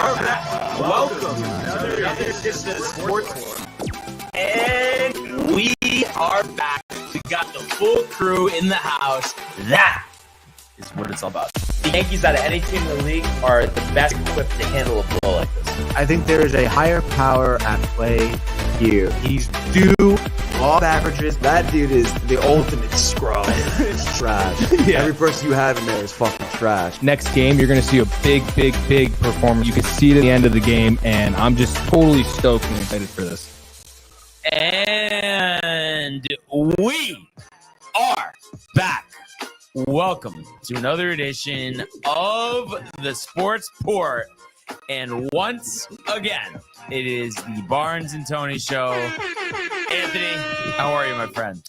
are back. Welcome to another edition of Sports War. And we are back. We got the full crew in the house. That is what it's all about. The Yankees, out of any team in the league, are the best equipped to handle a blow like this. I think there is a higher power at play here. He's due all averages. That dude is the ultimate scrub. It's trash. Yeah. Every person you have in there is fucking trash. Next game, you're going to see a big performance. You can see it at the end of the game, and I'm just totally stoked and excited for this. And we are back. Welcome to another edition of the Sports Port. And once again, it is the Barnes and Tony Show. Anthony, how are you, my friend?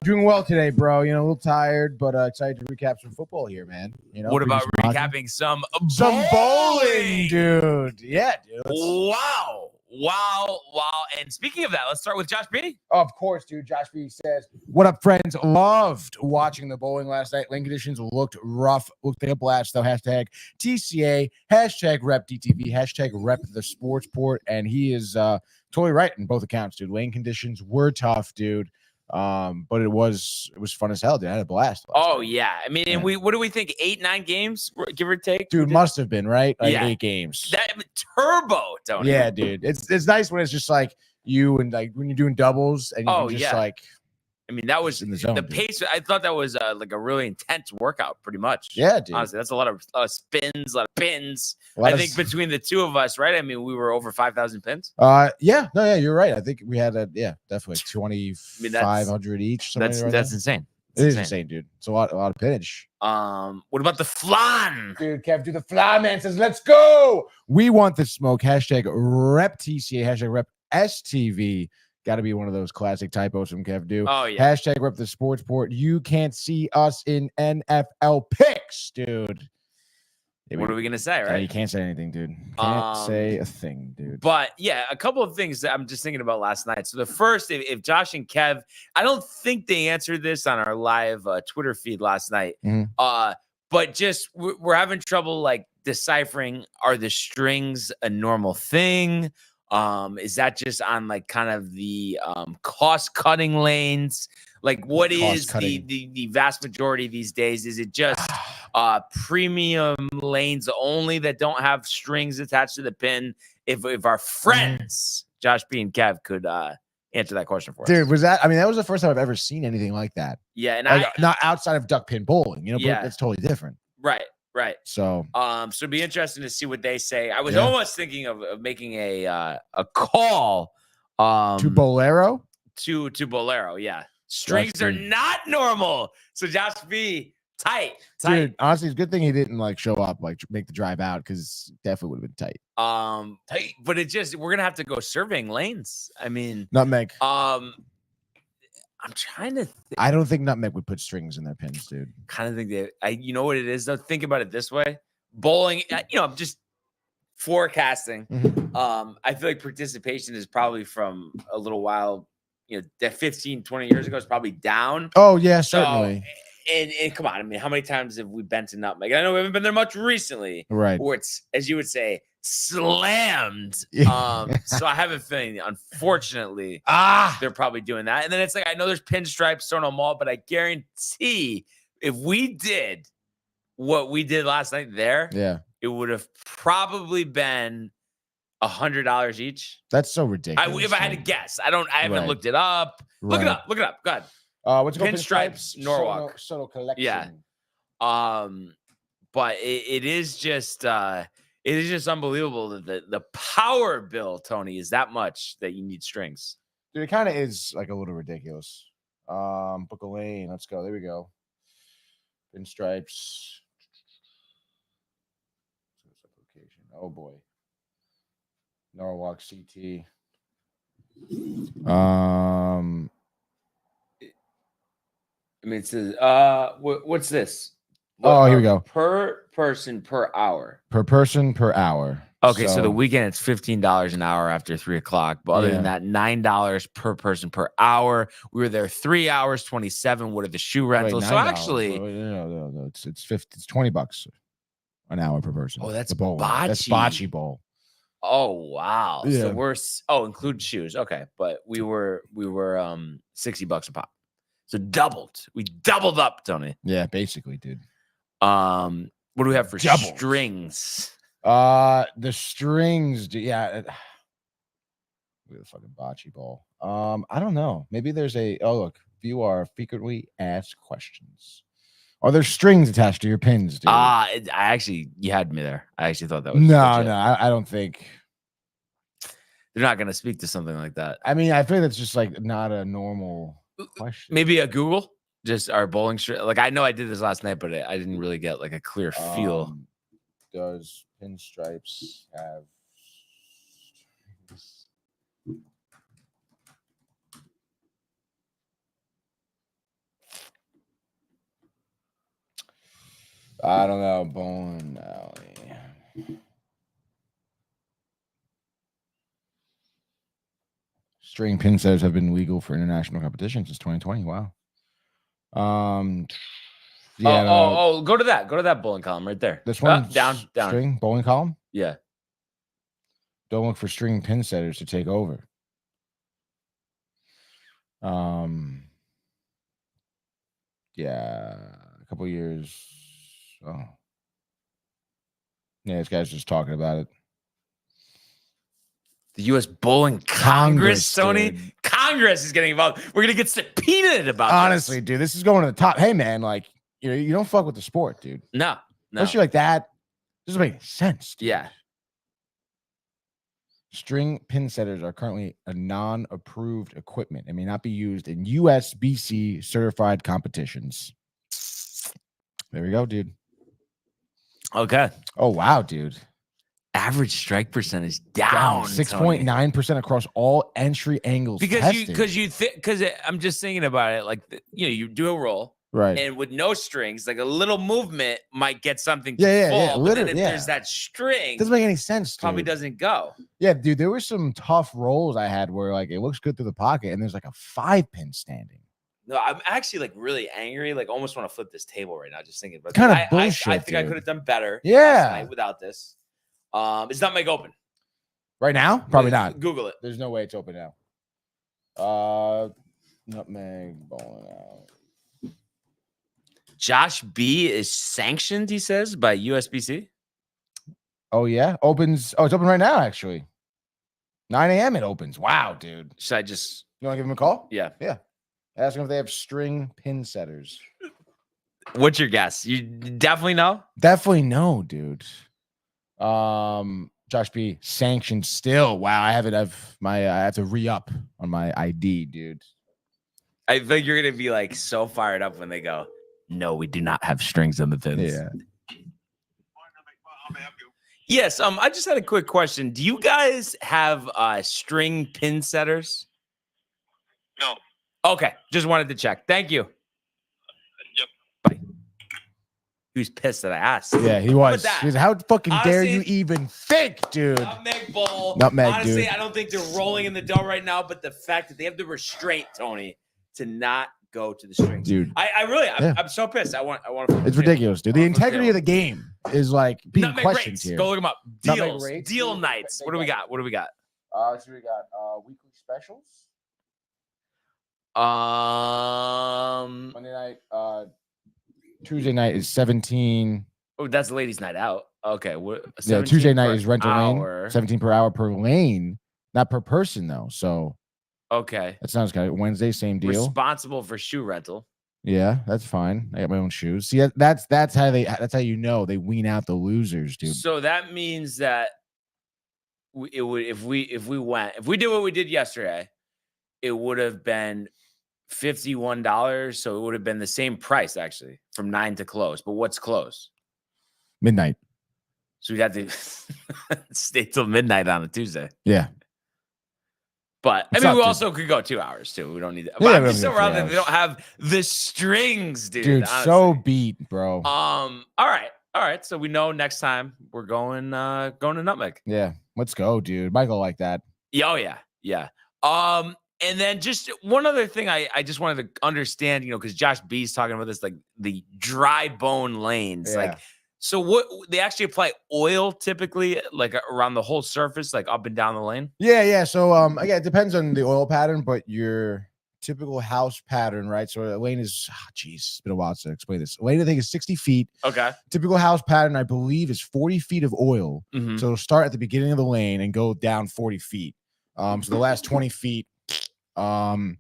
Doing well today, bro. You know, a little tired, but excited to recap some football here, man. You know, what about recapping some bowling, dude? Yeah, dude. Wow. And speaking of that, let's start with Josh B. Of course, dude. Josh B says, "What up, friends? Loved watching the bowling last night. Lane conditions looked rough. Looked like a blast, though. Hashtag TCA. Hashtag rep DTV. Hashtag rep the sports port." And he is totally right in both accounts, dude. Lane conditions were tough, dude. But it was fun as hell, dude. I had a blast. Oh yeah, I mean, and what do we think? 8-9 games, give or take. Dude, must have been right. Like 8 games. That turbo, Tony. Yeah, dude. It's nice when it's just like you and like when you're doing doubles and you can just like. I mean, that was in the zone, the dude. pace. I thought that was like a really intense workout, pretty much. Yeah, dude. Honestly, that's a lot of spins, a lot of pins. I think between the two of us, right? I mean, we were over 5,000 pins. Yeah, you're right. I think we had definitely 2,500 each. That's insane. It is insane, dude. It's a lot of pinnage. What about the flan? Dude, Kev, do the flan man says, let's go. We want the smoke. Hashtag rep TCA. Hashtag rep STV. Got to be one of those classic typos from Kev Do. Oh, yeah. Hashtag rep the sports port. You can't see us in NFL picks, dude. What are we going to say, right? Yeah, you can't say anything, dude. Can't say a thing, dude. But, yeah, a couple of things that I'm just thinking about last night. So the first, if Josh and Kev, I don't think they answered this on our live Twitter feed last night. Mm-hmm. But just we're having trouble, like, deciphering, are the strings a normal thing? Is that just on like kind of the cost cutting lanes? Like what is the vast majority these days? Is it just premium lanes only that don't have strings attached to the pin? If our friends Josh B and Kev could answer that question for us. Dude, that was the first time I've ever seen anything like that. Yeah, and like, not outside of duck pin bowling, you know, but it's totally different. Right. So it'd be interesting to see what they say. I was almost thinking of making a call to Bolero. To Bolero, yeah. Strings are not normal. So Josh B, tight. Dude, honestly, it's a good thing he didn't like show up, like make the drive out, because definitely would have been tight. Tight, but we're gonna have to go surveying lanes. I mean, Nutmeg. I'm trying to think. I don't think Nutmeg would put strings in their pins, dude. Kind of think you know what it is though? Think about it this way. Bowling, I'm just forecasting. Mm-hmm. I feel like participation is probably from a little while, that 15, 20 years ago is probably down. Oh, yeah, certainly. And come on, I mean, how many times have we been to Nutmeg? I know we haven't been there much recently. Right. Where it's, as you would say, slammed. So I have a feeling, unfortunately, they're probably doing that. And then it's like, I know there's pinstripes thrown on them all, but I guarantee if we did what we did last night there, it would have probably been $100 each. That's so ridiculous. If I had to guess, I haven't looked it up. Look it up. Go ahead. What's it called? Pinstripes, Norwalk. Soto collection. Yeah. But it is just unbelievable that the power bill, Tony, is that much that you need strings. Dude, it kind of is like a little ridiculous. Book a lane. Let's go. There we go. Pinstripes. Oh boy. Norwalk CT. I mean, it says, what's this? Here we go. Per person per hour. Per person per hour. Okay, so the weekend it's $15 an hour after 3 o'clock. But other than that, $9 per person per hour. We were there 3 hours, 27. What are the shoe rentals? So actually, no, it's $20. an hour per person. Oh, that's the bowling. That's bocce. bocce bowl. Oh wow. Yeah. So we're include shoes. Okay, but we were $60 a pop. So doubled. We doubled up, Tony. Yeah, basically, dude. What do we have for Doubled. strings? The strings. Yeah. Look at the fucking bocce ball. I don't know. Maybe there's look, view our frequently asked questions. Are there strings attached to your pins, dude? You had me there. I actually thought that was no. I don't think they're not gonna speak to something like that. I mean, I feel that's just like not a normal question. Maybe a Google, just our bowling string. Like I know I did this last night, but I didn't really get like a clear feel. Does pinstripes have strings? I don't know. Bowling alley. String pin setters have been legal for international competition since 2020. Wow. Yeah. Go to that bowling column right there. This one down. String bowling column. Yeah. Don't look for string pin setters to take over. Yeah, a couple years. Oh, yeah, this guy's just talking about it. The U.S. Bowling Congress, Tony. Dude. Congress is getting involved. We're gonna get subpoenaed about Honestly, this. dude, this is going to the top. Hey, man, like you don't fuck with the sport, dude. No. Especially like that. Doesn't make sense. Dude. Yeah. String pin setters are currently a non-approved equipment and may not be used in USBC certified competitions. There we go, dude. Okay. Oh, wow, dude. Average strike percentage down 6.9% across all entry angles. Because I'm just thinking about it. Like, you do a roll. Right. And with no strings, like a little movement might get something to Yeah. fall. But then if there's that string, doesn't make any sense. Dude. Probably doesn't go. Yeah, dude. There were some tough rolls I had where like it looks good through the pocket, and there's like a 5-pin standing. No, I'm actually like really angry. Like almost want to flip this table right now. Just thinking about kind of bullshit. I think I could have done better. Yeah. Last night without this. Is Nutmeg open right now? Probably not. Google it. There's no way it's open now. Nutmeg bowling out. Josh B is sanctioned, he says, by USBC. Oh, yeah. Opens. Oh, it's open right now, actually. 9 a.m. it opens. Wow, dude. Should I just. You want to give him a call? Yeah. Yeah. Ask them if they have string pin setters. What's your guess? You definitely know? Definitely no, dude. Josh B sanctioned still. Wow. I have to re-up on my ID, dude. I think you're going to be like so fired up when they go, no, we do not have strings on the pins. Yeah. Yes. I just had a quick question. Do you guys have string pin setters? No. Okay. Just wanted to check. Thank you. Yep. Bye. He was pissed that I asked. Yeah, he was. He was, how fucking dare you even think, dude? Nutmeg bowl. Nutmeg, honestly, dude. I don't think they're rolling in the dough right now, but the fact that they have the restraint, Tony, to not go to the strings. Dude. I'm so pissed. I want it's ridiculous, dude. The integrity of the game is like being Nutmeg questioned rates. here. Go look them up. Nutmeg Deals. rates, Deal dude. nights. What do we got? So we got weekly specials. Monday night, Tuesday night is 17. Oh, that's ladies' night out. Okay. Yeah, Tuesday night is rental hour. lane. 17 per hour per lane, not per person though. So okay. that sounds good. Wednesday, same deal. Responsible for shoe rental. Yeah, that's fine. I got my own shoes. See, that's how they wean out the losers, dude. So that means that if we did what we did yesterday, it would have been $51. So it would have been the same price actually from 9 to close. But what's close? Midnight. So we got to stay till midnight on a Tuesday. Yeah. But I mean, we also could go 2 hours too. We don't need that. But I'm just so around that they don't have the strings, dude. Dude, honestly. so beat, bro. All right. So we know next time we're going to Nutmeg. Yeah, let's go, dude. Michael like that. Yeah, oh yeah. And then just one other thing I just wanted to understand, because Josh B's talking about this, like the dry bone lanes. Yeah. Like So what they actually apply oil typically, like around the whole surface, like up and down the lane. Yeah. So again, it depends on the oil pattern, but your typical house pattern, right? So a lane is, it's been a while to explain this. A lane, I think, is 60 feet. Okay. Typical house pattern, I believe, is 40 feet of oil. Mhm. So it'll start at the beginning of the lane and go down 40 feet. So the last 20 feet. And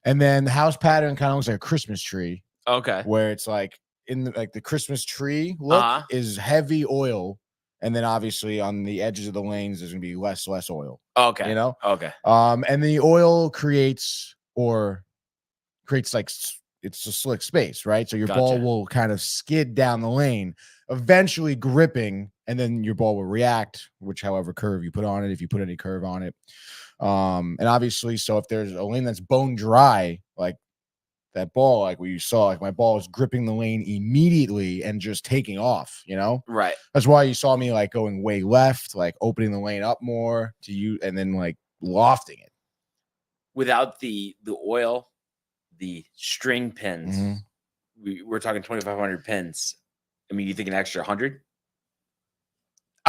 then the house pattern kind of looks like a Christmas tree, Okay. where it's like the Christmas tree look is heavy oil. And then obviously on the edges of the lanes, there's gonna be less oil. Okay. You know? Okay. And the oil creates like it's a slick space, right? So your ball will kind of skid down the lane, eventually gripping, and then your ball will react, however curve you put on it, if you put any curve on it. And obviously, so if there's a lane that's bone dry, like that ball, like what you saw, like my ball is gripping the lane immediately and just taking off, Right. That's why you saw me like going way left, like opening the lane up more to you, and then like lofting it. Without the oil, the string pins, we're talking 2,500 pins. I mean, you think an extra 100?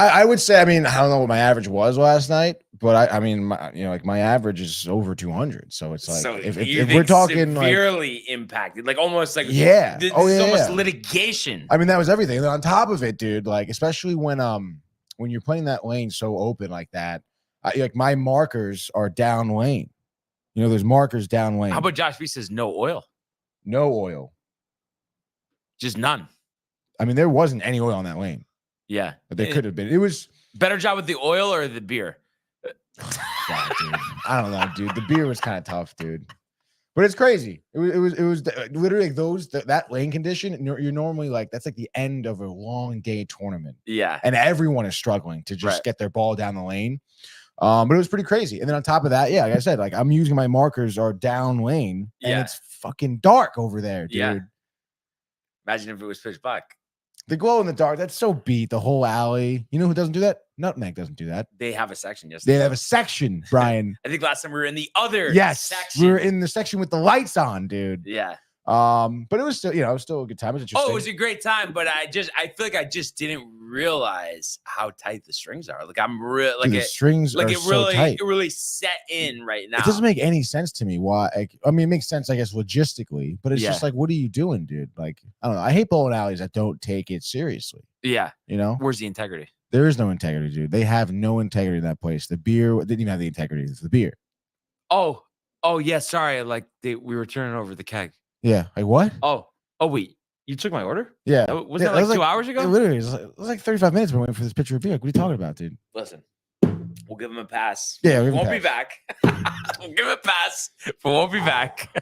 I would say, I mean, I don't know what my average was last night, but I mean, my average is over 200. So it's like, So if you we're talking severely impacted, like almost like, yeah, this is almost litigation. I mean, that was everything. And then on top of it, dude, like, especially when you're playing that lane so open like that, like my markers are down lane. There's markers down lane. How about Josh B says no oil? No oil. Just none. I mean, there wasn't any oil on that lane. Yeah. But there could have been. It was better job with the oil or the beer? God, dude. I don't know, dude. The beer was kind of tough, dude. But it's crazy. It was literally like that lane condition. You're normally like, that's like the end of a long day tournament. Yeah. And everyone is struggling to just get their ball down the lane. But it was pretty crazy. And then on top of that, yeah, like I said, like I'm using my markers are down lane and it's fucking dark over there, dude. Yeah. Imagine if it was pitch black. The glow in the dark, that's so beat. The whole alley. You know who doesn't do that? Nutmeg doesn't do that. They have a section, yes. They have a section, Brian. I think last time we were in the other section. We were in the section with the lights on, dude. Yeah. But it was still, it was still a good time. It was interesting. Oh, it was a great time, but I feel like I just didn't realize how tight the strings are. Like I'm real, like the strings like are it so tight. It really set in right now. It doesn't make any sense to me. Why? I mean, it makes sense, I guess, logistically, but it's just like, what are you doing, dude? Like, I don't know. I hate bowling alleys that don't take it seriously. Yeah. Where's the integrity? There is no integrity, dude. They have no integrity in that place. The beer didn't even have the integrity. It's the beer. Oh yeah. Sorry. Like we were turning over the keg. Yeah. Like what? Oh wait. You took my order? Yeah. Wasn't that like 2 hours ago? Literally, it was like 35 minutes we're waiting for this picture of beer. What are you talking about, dude? Listen, we'll give him a pass. Yeah, we won't be back. We'll give him a pass, but won't be back.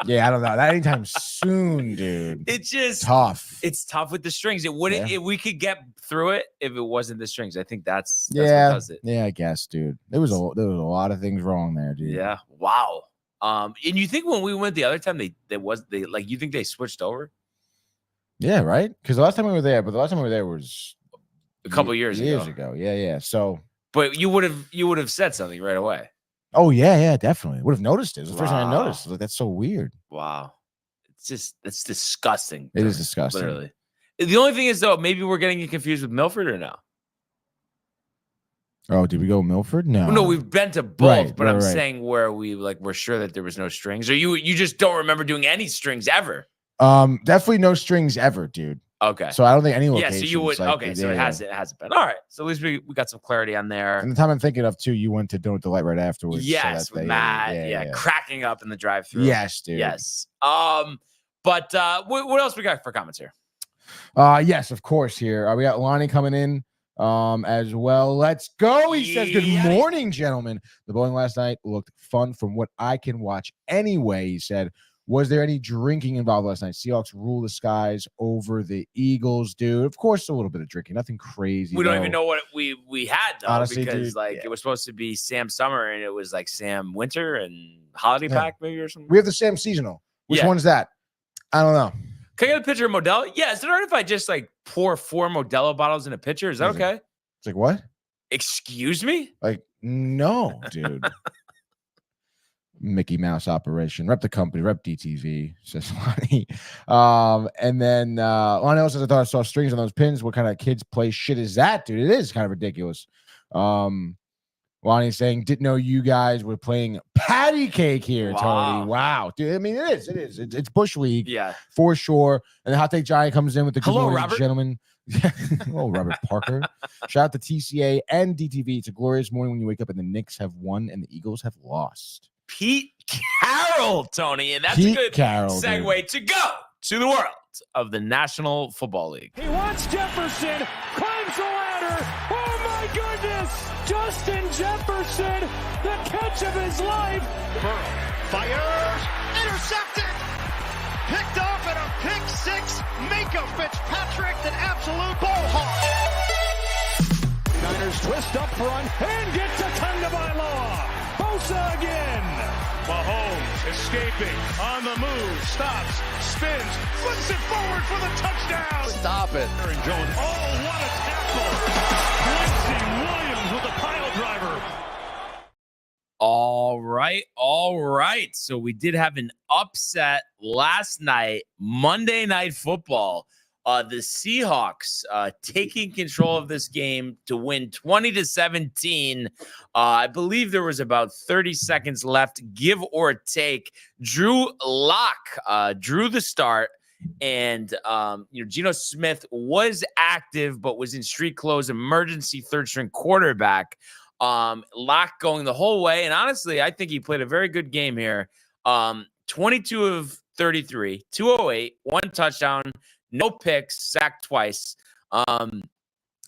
Yeah, I don't know. That anytime soon, dude. It's just tough. It's tough with the strings. It wouldn't. If we could get through it if it wasn't the strings. I think that's what does it. Yeah, I guess, dude. There was a lot of things wrong there, dude. Yeah. Wow. And you think when we went the other time, they like, you think they switched over? Yeah, right. Because the last time we were there, was a couple years ago. Yeah. So, but you would have said something right away. Oh yeah, definitely would have noticed it. It was the first time I noticed. Like, that's so weird. Wow, it's disgusting. It is disgusting. Literally. The only thing is though, maybe we're getting you confused with Milford or no? Oh, did we go Milford? No, we've been to both, but I'm saying where we're sure that there was no strings, or you just don't remember doing any strings ever. Definitely no strings ever, dude. Okay. So I don't think any location. Yeah, so you would. Okay, so it hasn't been. All right. So at least we got some clarity on there. And the time I'm thinking of too, you went to Don't Delight right afterwards. Yes, with Matt. Yeah, cracking up in the drive-thru. Yes, dude. Yes. But what else we got for comments here? Yes, of course. Here we got Lonnie coming in as well. Let's go. He says, "Good morning, gentlemen. The bowling last night looked fun from what I can watch. Anyway," he said. Was there any drinking involved last night? Seahawks rule the skies over the Eagles, dude. Of course, a little bit of drinking, nothing crazy. We don't even know what we had though, honestly, because dude, it was supposed to be Sam Summer and it was like Sam Winter and Holiday Pack maybe or something. We have the Sam seasonal. Which one's that? I don't know. Can I get a picture of Modelo? Yeah, is it all right if I just like pour 4 Modelo bottles in a pitcher? Is that okay? It's like what? Excuse me? Like no, dude. Mickey Mouse operation. Rep the company, rep DTV, says Lonnie. And then Lonnie also says, I thought I saw strings on those pins. What kind of kids play shit is that, dude? It is kind of ridiculous. Lonnie's saying, didn't know you guys were playing patty cake here, Tony. Wow. Dude, I mean, it is. It's Bush League. Yeah. For sure. And the Hot Take Giant comes in with the good Hello, morning, Robert. gentlemen. Hello, Robert Parker. Shout out to TCA and DTV. It's a glorious morning when you wake up and the Knicks have won and the Eagles have lost. Pete Carroll, Tony. And that's Pete a good Carroll, segue to go to the world of the National Football League. He wants Jefferson, climbs the ladder. Oh my goodness! Justin Jefferson, the catch of his life. Burrow fires, intercepted, picked off at a pick six. Minka Fitzpatrick, an absolute ball hawk. Niners twist up front and get to Tagovailoa. Bosa again. Mahomes escaping on the move, stops, spins, flips it forward for the touchdown. Stop it. Aaron Jones. Oh, what a tackle! Quincy Williams with a pile driver. All right. So we did have an upset last night, Monday Night Football. The Seahawks taking control of this game to win 20-17. I believe there was about 30 seconds left, give or take. Drew Lock drew the start. And, Geno Smith was active, but was in street clothes, emergency third string quarterback. Lock going the whole way. And honestly, I think he played a very good game here. 22 of 33, 208, one touchdown, no picks, sacked twice.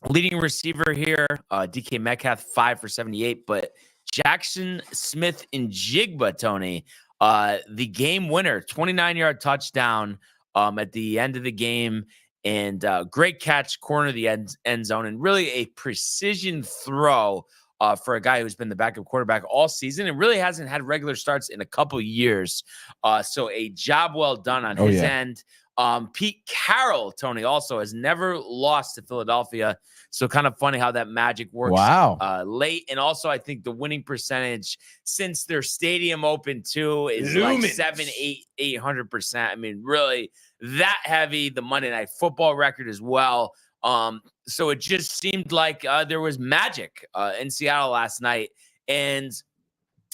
Leading receiver here, DK Metcalf, 5 for 78. But Jackson Smith and Jigba, Tony, the game winner, 29-yard touchdown at the end of the game. And great catch, corner of the end zone, and really a precision throw for a guy who's been the backup quarterback all season and really hasn't had regular starts in a couple years. So a job well done on his end. Pete Carroll, Tony, also has never lost to Philadelphia. So kind of funny how that magic works late. And also, I think the winning percentage since their stadium opened too is like 800%. I mean, really that heavy. The Monday Night Football record as well. So it just seemed like there was magic in Seattle last night. And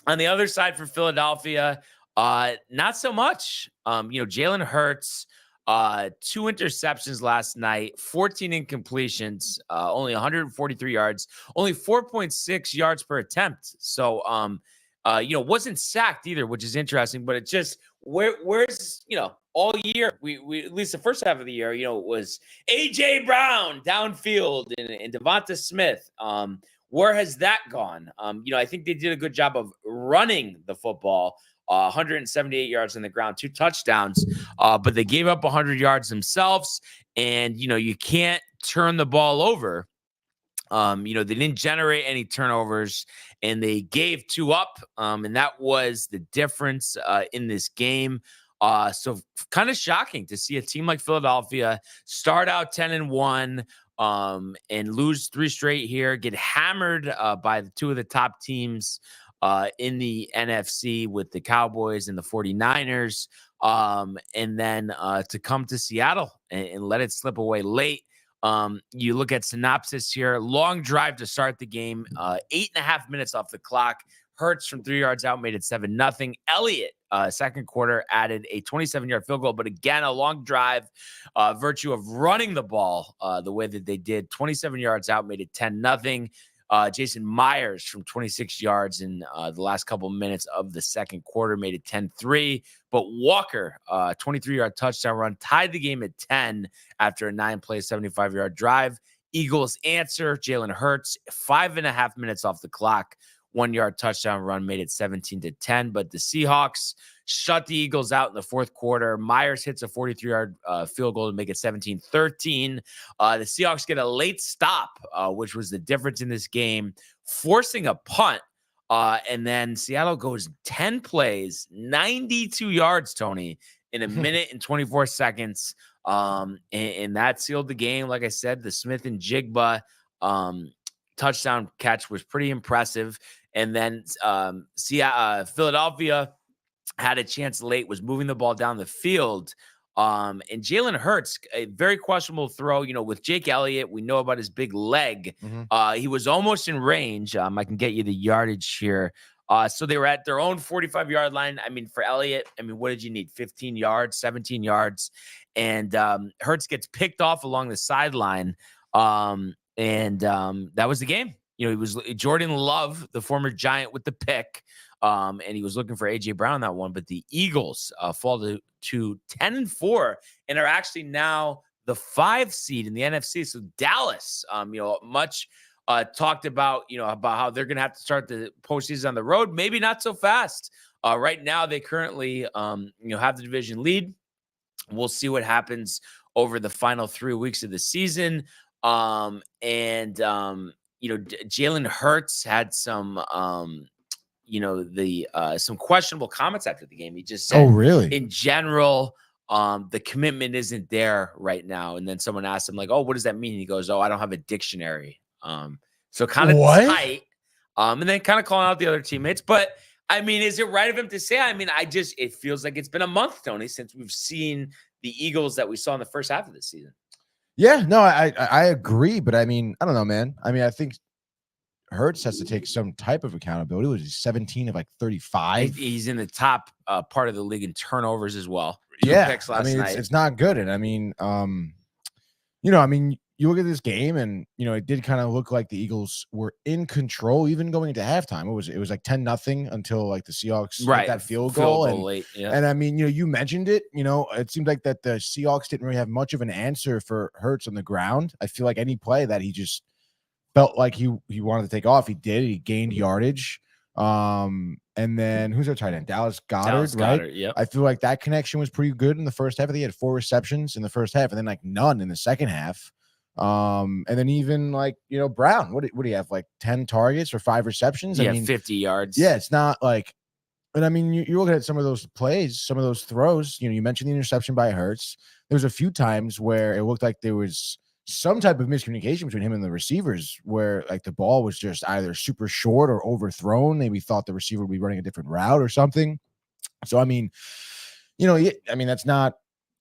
on the other side for Philadelphia, not so much. Jalen Hurts, 2 interceptions last night, 14 incompletions, only 143 yards, only 4.6 yards per attempt. So, wasn't sacked either, which is interesting, but it just, where's, all year, we at least the first half of the year, it was A.J. Brown downfield and Devonta Smith. Where has that gone? I think they did a good job of running the football. 178 yards on the ground, 2 touchdowns, but they gave up 100 yards themselves. And, you can't turn the ball over. They didn't generate any turnovers and they gave 2 up. And that was the difference in this game. So kind of shocking to see a team like Philadelphia start out 10-1 and lose 3 straight here, get hammered by the 2 of the top teams in the NFC with the Cowboys and the 49ers, and then to come to Seattle and let it slip away late. You look at synopsis here, long drive to start the game, 8.5 minutes off the clock. Hurts from 3 yards out made it 7-0. Elliott, second quarter, added a 27-yard field goal, but again, a long drive, virtue of running the ball the way that they did. 27 yards out made it 10-0. Jason Myers from 26 yards in the last couple minutes of the second quarter made it 10-3. But Walker, 23-yard touchdown run, tied the game at 10 after a 9-play, 75-yard drive. Eagles answer. Jalen Hurts, 5.5 minutes off the clock. 1-yard touchdown run made it 17-10. But the Seahawks shut the Eagles out in the fourth quarter. Myers hits a 43-yard field goal to make it 17-13. The Seahawks get a late stop, which was the difference in this game, forcing a punt. And then Seattle goes 10 plays, 92 yards, Tony, in a minute and 24 seconds. And that sealed the game. Like I said, the Smith and Jigba touchdown catch was pretty impressive. And then Philadelphia had a chance late, was moving the ball down the field. And Jalen Hurts, a very questionable throw. With Jake Elliott, we know about his big leg. He was almost in range. I can get you the yardage here. So they were at their own 45-yard line. I mean, for Elliott, what did you need? 15 yards, 17 yards. And Hurts gets picked off along the sideline. And that was the game. He was Jordan Love, the former Giant, with the pick. And he was looking for A.J. Brown that one. But the Eagles fall to 10-4 and are actually now the 5 seed in the NFC. So Dallas, much talked about, about how they're going to have to start the postseason on the road. Maybe not so fast. Right now, they currently, have the division lead. We'll see what happens over the final 3 weeks of the season. Jalen Hurts had some, some questionable comments after the game. He just said, "Oh, really? In general, the commitment isn't there right now." And then someone asked him, like, "Oh, what does that mean?" And he goes, "Oh, I don't have a dictionary." So kind of tight. And then kind of calling out the other teammates. But is it right of him to say? It feels like it's been a month, Tony, since we've seen the Eagles that we saw in the first half of the season. Yeah, no, I agree, but I don't know, man. I think Hurts has to take some type of accountability. Was he 17 of like 35? He's in the top part of the league in turnovers as well. Picks last night. It's not good. And you look at this game and, it did kind of look like the Eagles were in control, even going into halftime. It was like 10-0 until like the Seahawks hit that field goal. And late, yeah. And you mentioned it, it seemed like that the Seahawks didn't really have much of an answer for Hurts on the ground. I feel like any play that he just felt like he wanted to take off, he did. He gained yardage. And then who's our tight end? Dallas Goedert, right? Yep. I feel like that connection was pretty good in the first half. I think he had 4 receptions in the first half, and then like none in the second half. And then even like Brown, what do you have, like 10 targets or 5 receptions? 50 yards. Yeah, it's not like. And you're looking at some of those plays, some of those throws. You mentioned the interception by Hurts. There was a few times where it looked like there was some type of miscommunication between him and the receivers, where like the ball was just either super short or overthrown. Maybe thought the receiver would be running a different route or something. So that's not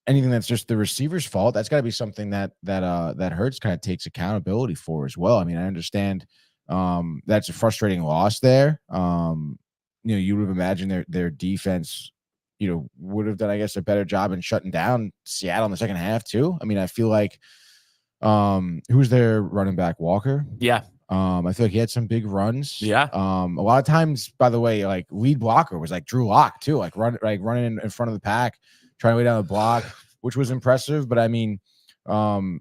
anything that's just the receiver's fault. That's got to be something that Hurts kind of takes accountability for as well. I understand that's a frustrating loss there. You would have imagined their defense, would have done, I guess, a better job in shutting down Seattle in the second half too. I feel like who's their running back, Walker? Yeah. I feel like he had some big runs. Yeah. A lot of times, by the way, like lead blocker was like Drew Lock too, like running in front of the pack, trying to lay down the block, which was impressive. But I don't know.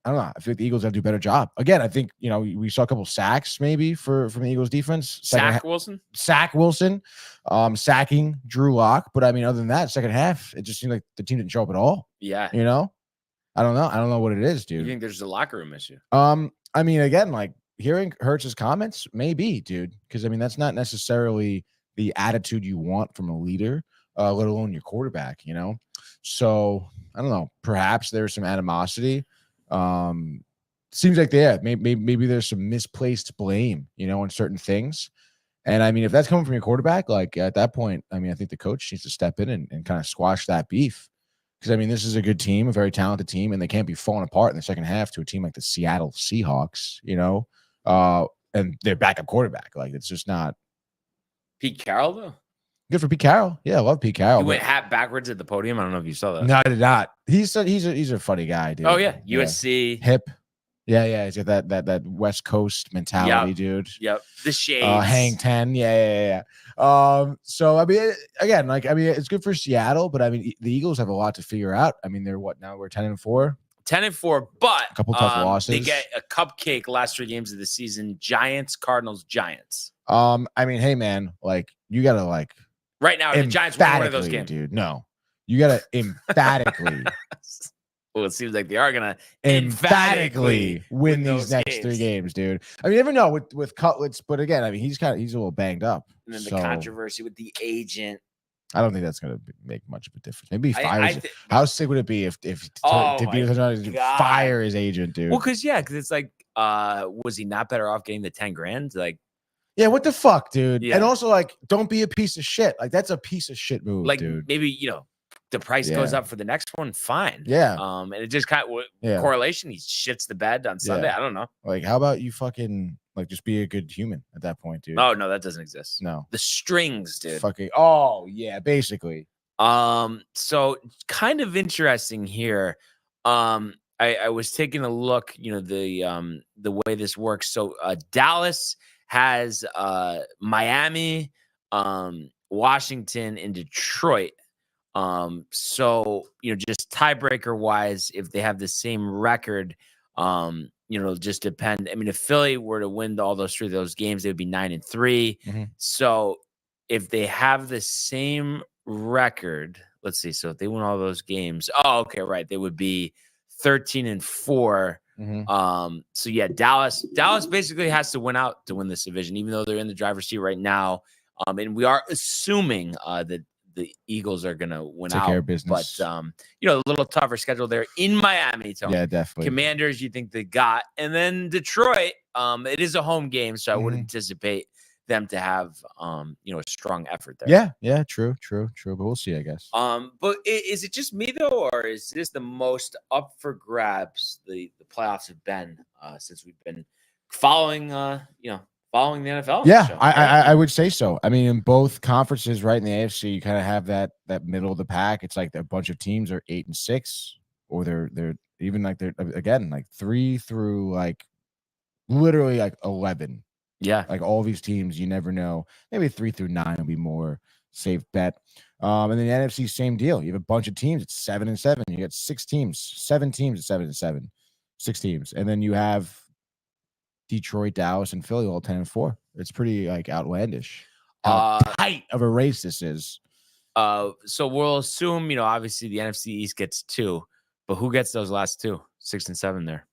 I feel like the Eagles have to do a better job. Again, I think, we saw a couple sacks maybe from the Eagles defense. Sack Wilson, sacking Drew Lock. But other than that, second half, it just seemed like the team didn't show up at all. Yeah. I don't know. I don't know what it is, dude. You think there's a locker room issue? Again, like hearing Hurts' comments, maybe, dude, because that's not necessarily the attitude you want from a leader, let alone your quarterback, So I don't know. Perhaps there's some animosity. Seems like maybe there's some misplaced blame, on certain things. And if that's coming from your quarterback, like at that point, I think the coach needs to step in and kind of squash that beef. Because this is a good team, a very talented team, and they can't be falling apart in the second half to a team like the Seattle Seahawks, and their backup quarterback. Like, it's just not. Pete Carroll, though? Good for Pete Carroll. Yeah, I love Pete Carroll. He went hat backwards at the podium. I don't know if you saw that. No, I did not. He's a funny guy, dude. Oh yeah, USC hip. Yeah. He's got that West Coast mentality, dude. Yep. The shades. Hang 10. Yeah. So again, it's good for Seattle, but the Eagles have a lot to figure out. They're what now? We're 10-4. 10-4, but a couple tough losses. They get a cupcake last 3 games of the season. Giants, Cardinals, Giants. Hey man, like you gotta like right now the Giants win one of those games, dude. No, you gotta emphatically. Well, it seems like they are gonna emphatically win these next 3 games, dude. You never know with Cutlets, but again, he's a little banged up. And then the controversy with the agent. I don't think that's going to make much of a difference. Maybe he fires. How sick would it be if DeVito fire his agent, dude? Well, because it's like was he not better off getting the 10 grand? Like, Yeah, what the fuck, dude? Yeah. And also, like, don't be a piece of shit. Like, that's a piece of shit move, like dude. maybe, the price goes Yeah. up for the next one. Fine. Yeah. And it just kind of Yeah. correlation. He shits the bed on Sunday. Yeah. I don't know. Like, how about you fucking like just be a good human at that point, dude? Oh no, that doesn't exist. No. The strings, dude. Fucking. Oh yeah, basically. So kind of interesting here. I was taking a look, the way this works. So Dallas has Miami, Washington, and Detroit. So just tiebreaker wise, if they have the same record, it'll just depend. I mean, if Philly were to win all those 3 of those games, they would be 9-3. Mhm. So if they have the same record, let's see. So if they win all those games, okay, right, they would be 13-4. So yeah, Dallas basically has to win out to win this division, even though they're in the driver's seat right now. And we are assuming that the Eagles are gonna win Take out, care of business. but a little tougher schedule there in Miami. Tony. Yeah, definitely. Commanders, you think they got, and then Detroit. It is a home game, so I would anticipate them to have a strong effort there. Yeah, true. But we'll see, I guess. But is it just me though, or is this the most up for grabs the playoffs have been since we've been following following the NFL? Yeah, show, I would say so. I mean, in both conferences, right in the AFC, you kind of have that middle of the pack. It's like a bunch of teams are 8-6, or they're even like they're again like 3 through like literally like 11. Yeah. Like all these teams, you never know. Maybe 3 through 9 will be more safe bet. And then the NFC, same deal. You have a bunch of teams. It's 7-7. You got 6 teams, 7 teams at 7-7, 6 teams, and then you have Detroit, Dallas, and Philly all 10-4. It's pretty like outlandish how tight of a race this is. So we'll assume obviously the NFC East gets 2, but who gets those last 2, 6 and 7 there?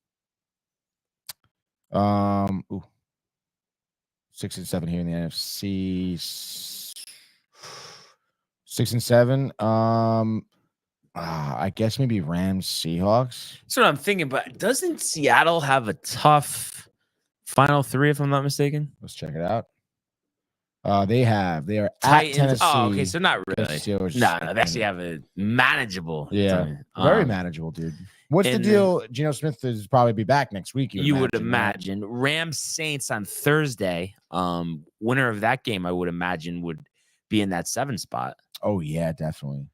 6 and 7 here in the NFC. 6 and 7. I guess maybe Rams, Seahawks. That's what I'm thinking. But doesn't Seattle have a tough final 3, if I'm not mistaken? Let's check it out. They are Titans. at Tennessee. Oh, okay, so not really. Steelers, No, they actually have a manageable. Yeah, very manageable, dude. What's the deal? Geno Smith is probably be back next week. You would imagine. Rams Saints on Thursday. Winner of that game, I would imagine, would be in that 7 spot. Oh yeah, definitely.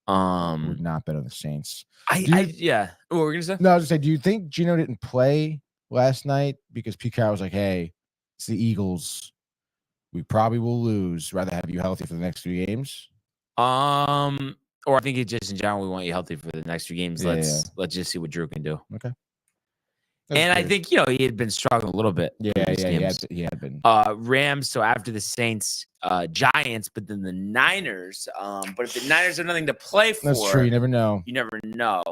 Would not bet on the Saints. Yeah. What were we gonna say? No, I was gonna say, do you think Geno didn't play last night because Pete Carroll was like, "Hey, it's the Eagles. We probably will lose. Rather have you healthy for the next 3 games." Or I think it's just in general, we want you healthy for the next 3 games. Let's just see what Drew can do. Okay. I think he had been struggling a little bit. He had been. Rams. So after the Saints, Giants, but then the Niners. But if the Niners have nothing to play for, That's true. You never know. You never know.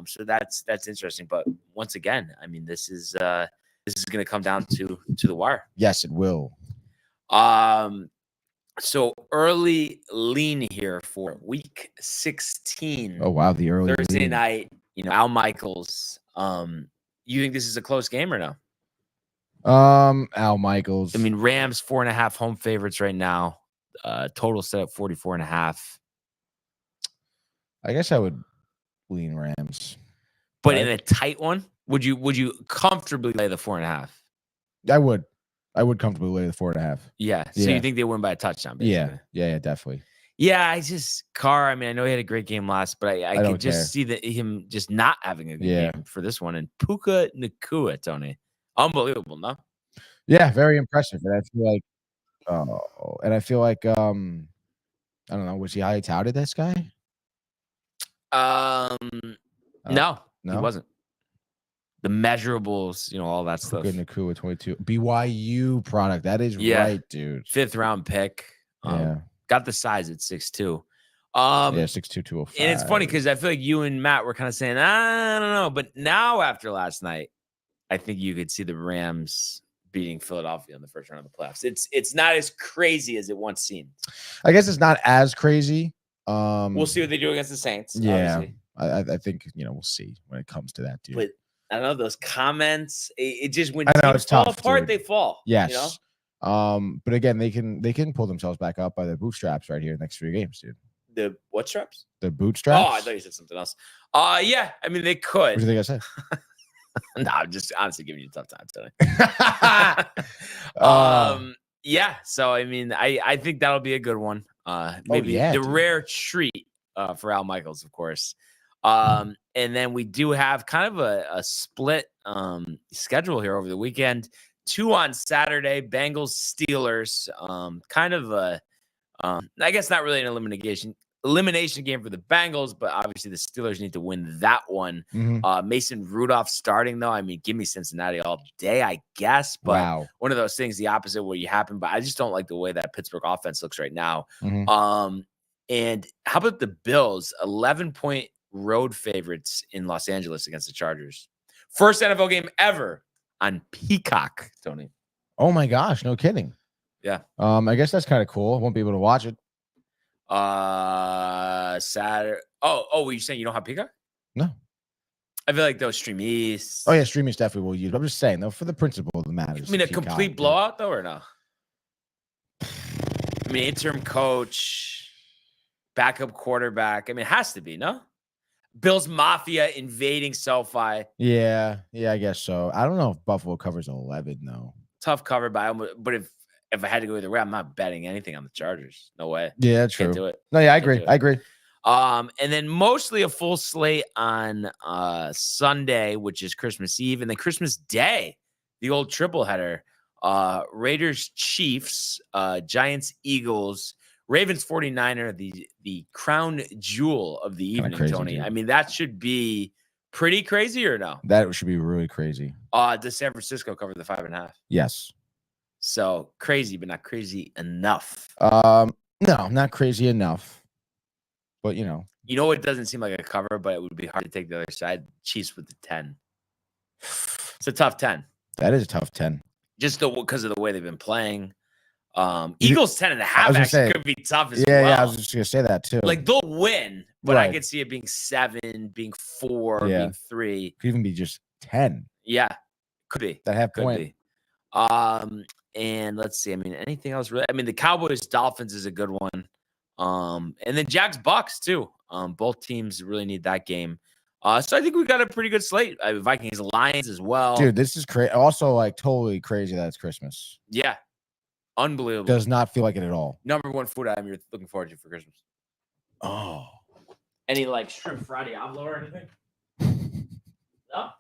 So that's interesting. But once again, I mean, this is going to come down to the wire. Yes, it will. So early lean here for week 16. Oh wow, the early Thursday lean. night. Al Michaels. You think this is a close game or no? Al Michaels. I mean, Rams 4.5 home favorites right now. Total set at 44.5. I guess I would lean Rams. But in a tight one, would you comfortably lay the 4.5? I would comfortably lay the 4.5. Yeah. So you think they win by a touchdown? Basically. Yeah, definitely. Yeah, Carr. I mean, I know he had a great game last, but I could just see him just not having a good game for this one. And Puka Nacua, Tony, unbelievable, no? Yeah, very impressive. And I feel like, I don't know, was he highly touted, this guy? No, he wasn't. The measurables, all that stuff. Puka Nacua 22 BYU product. That is right, dude. 5th round pick. Got the size at 6'2". 6'2", 205. And it's funny because I feel like you and Matt were kind of saying, I don't know. But now after last night, I think you could see the Rams beating Philadelphia in the first round of the playoffs. It's not as crazy as it once seemed. I guess it's not as crazy. We'll see what they do against the Saints. Yeah. Obviously. I think, we'll see when it comes to that, dude. But I don't know, those comments. It just when I know, teams it's fall tough, apart, dude. they fall. Yes. You know? But again, they can pull themselves back up by their bootstraps right here in the next 3 games, dude. The what straps? The Oh, bootstraps. I thought you said something else. Yeah, I mean they What do could. you think I said? No, I'm just honestly giving you a tough time today. Yeah. So I mean, I think that'll be a good one. Maybe yeah, the dude. rare treat for Al Michaels, of course. And then we do have kind of a split schedule here over the weekend. 2 on Saturday, Bengals Steelers. Kind of a I guess not really an elimination game for the Bengals, but obviously the Steelers need to win that one. Mhm. Mason Rudolph starting though. I mean, give me Cincinnati all day, I guess. But Wow. one of those things, the opposite of what you happen. But I just don't like the way that Pittsburgh offense looks right now. Mhm. And how about the Bills? 11-point road favorites in Los Angeles against the Chargers. First NFL game ever on Peacock, Tony. Oh my gosh, no kidding. Yeah. I guess that's kind of cool. I won't be able to watch it. Saturday. Oh, were you saying you don't have Peacock? No. I feel like those Stream East. Oh yeah, streaming definitely will use. But I'm just saying though, for the principle of the matter. I mean, a complete blowout though, or no? I mean, interim coach, backup quarterback. I mean, it has to be, no? Bills Mafia invading SoFi. Yeah, I guess so. I don't know if Buffalo covers 11 though. Tough cover by, but if I had to go either way, I'm not betting anything on the Chargers. No way. Yeah, true. Can't do it. No, yeah, I agree. And then mostly a full slate on Sunday, which is Christmas Eve, and then Christmas Day, the old triple header. Raiders Chiefs, Giants Eagles, Ravens 49er, the crown jewel of the evening, crazy, Tony. dude. I mean, that should be pretty crazy, or no? That should be really crazy. Does San Francisco cover the 5.5? Yes. So crazy, but not crazy enough. No, not crazy enough. But You know, it doesn't seem like a cover, but it would be hard to take the other side. Chiefs with the 10. It's a tough 10. That is a tough 10. Just because of the way they've been playing. Eagles 10.5 actually could be tough as well. Yeah, I was just gonna say that too. Like they'll win, but I Right. could see it being 7, being 4, Yeah. being 3. Could even be just 10. Yeah, could be. That half Could point. be. And let's see. I mean, anything else really? I mean, the Cowboys Dolphins is a good one. And then Jags Bucks too. Both teams really need that game. So I think we got a pretty good slate. Vikings Lions as well. Dude, this is crazy. Also, like totally crazy that it's Christmas. Yeah. Unbelievable. Does not feel like it at all. Number one food item you're looking forward to for Christmas. Oh. Any like shrimp Friday Diablo or anything? No?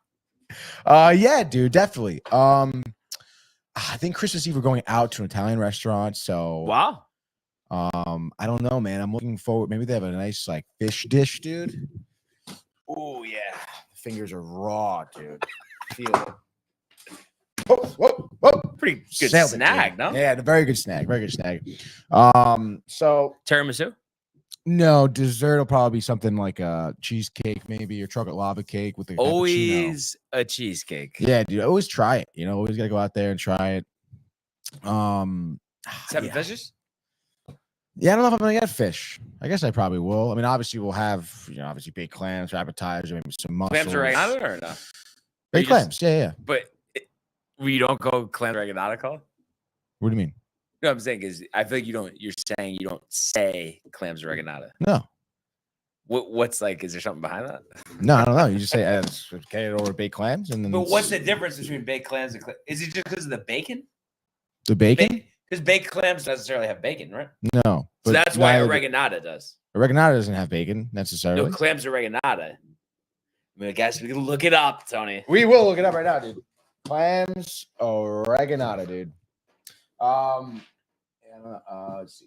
Yeah, dude, definitely. I think Christmas Eve we're going out to an Italian restaurant. So Wow. I don't know, man. I'm looking forward. Maybe they have a nice like fish dish, dude. Oh yeah. The fingers are raw, dude. Feel it. Whoa. Pretty good Sailed it, snag, dude. no? Yeah, very good snag. So Tiramisu? no, dessert will probably be something like a cheesecake, maybe, or chocolate lava cake with a cappuccino. Always a cheesecake. Yeah, dude. Always try it. You know, always gotta go out there and try it. 7 yeah. fishes? Yeah, I don't know if I'm gonna get fish. I guess I probably will. I mean, obviously we'll have, obviously baked clams, appetizer, maybe some mussels. Clams oregano or no? Baked clams, yeah. But you don't go clams oregano call? What do you mean? No, I'm saying is I feel like you're saying you don't say clams oregano. No. What's like, is there something behind that? No, I don't know. You just say, get it over baked clams, and then. But what's the difference between baked clams and clams? Is it just because of the bacon? The bacon? Because baked clams don't necessarily have bacon, right? No. So that's why oreganata does. Oreganata doesn't have bacon necessarily. No, clams oreganata. I mean, I guess we can look it up, Tony. We will look it up right now, dude. Clams oreganata, dude. Let's see.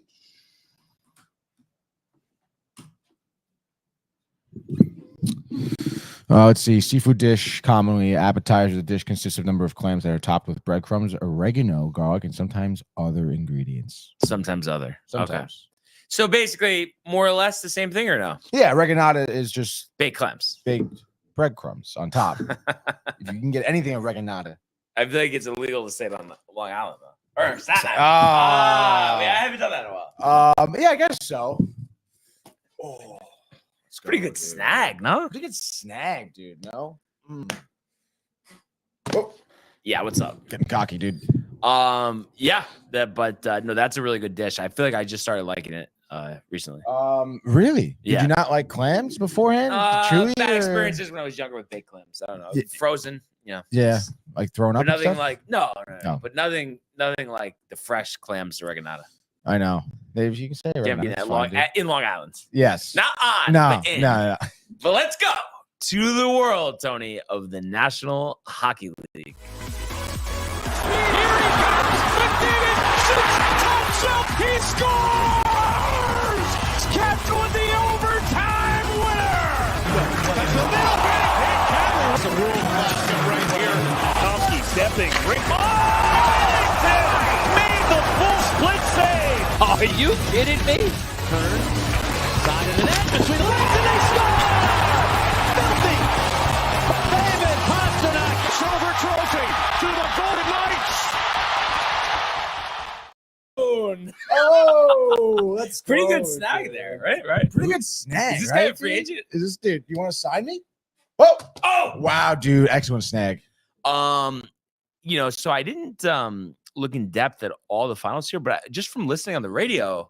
Let's see. Seafood dish, commonly appetizer. The dish consists of a number of clams that are topped with breadcrumbs, oregano, garlic, and sometimes other ingredients. Sometimes other. Sometimes. Okay. So basically, more or less the same thing, or no? Yeah, oreganata is just baked clams, baked breadcrumbs on top. If you can get anything oreganata, I feel like it's illegal to say it on Long Island, though. Or Staten Island. Yeah, I haven't done that in a while. Yeah, I guess so. Oh, It's pretty good snag, no? Pretty good snag, dude. No. Oh, Yeah, what's up? getting cocky, dude. Yeah, no, that's a really good dish. I feel like I just started liking it recently. Really? Did Yeah. you not like clams beforehand? Chewy Bad or- experiences when I was younger with baked clams. I don't know. Yeah. Frozen, Yeah, just- like throwing but up. And nothing stuff? like no, No. but nothing like the fresh clams oreganata. I know. Dave, you can say it right Can't now. be It's that fine, long dude. in Long Island. Yes. Not on, No, but in. no. But let's go to the world, Tony, of the National Hockey League. He scores! Capped with the overtime winner! That's a world-class right here. Tomsky stepping. Made the full split save! Are you kidding me? Turn. Side of the net. Between the legs and they score! Filthy! David Pasternak. Silver trophy to the Golden Knights! Oh, that's Pretty good snag there, right? Pretty good snag. Is this right, guy a free dude? agent? Is this dude? You want to sign me? Oh, wow, dude, excellent snag. So I didn't look in depth at all the finals here, but just from listening on the radio,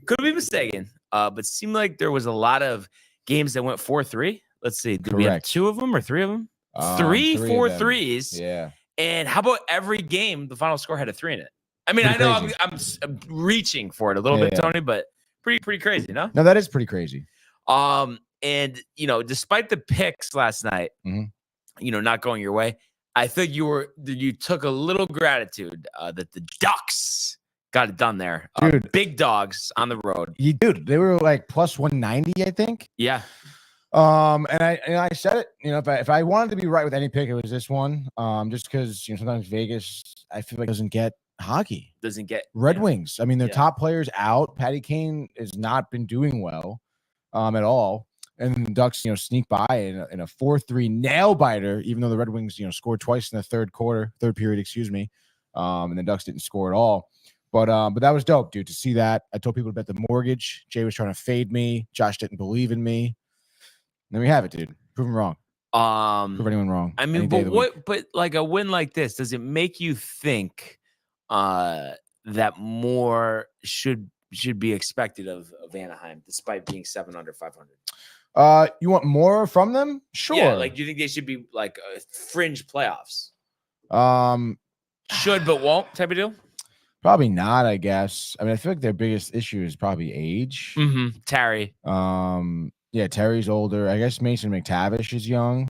could be mistaken. But seemed like there was a lot of games that went 4-3. Let's see, did we have Correct. 2 of them or 3 of them? Three of 4 them. threes. Yeah. And how about every game the final score had a 3 in it? I mean, Pretty I know crazy. I'm reaching for it a little bit, Yeah. Tony, but pretty crazy, no? No, that is pretty crazy. And despite the picks last night, not going your way, I think you took a little gratitude that the Ducks got it done there. Dude. Big dogs on the road. Dude, they were like plus 190, I think. Yeah. And I said it, if I wanted to be right with any pick, it was this one. Just because sometimes Vegas, I feel like doesn't get hockey. Doesn't get Red Wings. I mean, their Yeah. top players out. Patty Kane has not been doing well, at all. And the Ducks, sneak by in a 4-3 nail biter, even though the Red Wings, scored twice in the third period, excuse me. And the Ducks didn't score at all. But that was dope, dude, to see that. I told people to bet the mortgage. Jay was trying to fade me. Josh didn't believe in me. There we have it, dude. Prove him wrong. Prove anyone wrong. I any mean, day of the week. but like a win like this, does it make you think that more should be expected of Anaheim, despite being 7 under 500? You want more from them? Sure. Yeah, like, do you think they should be like fringe playoffs? Should but won't type of deal? Probably not, I guess. I mean, I feel like their biggest issue is probably age. Terry. Yeah, Terry's older. I guess Mason McTavish is young.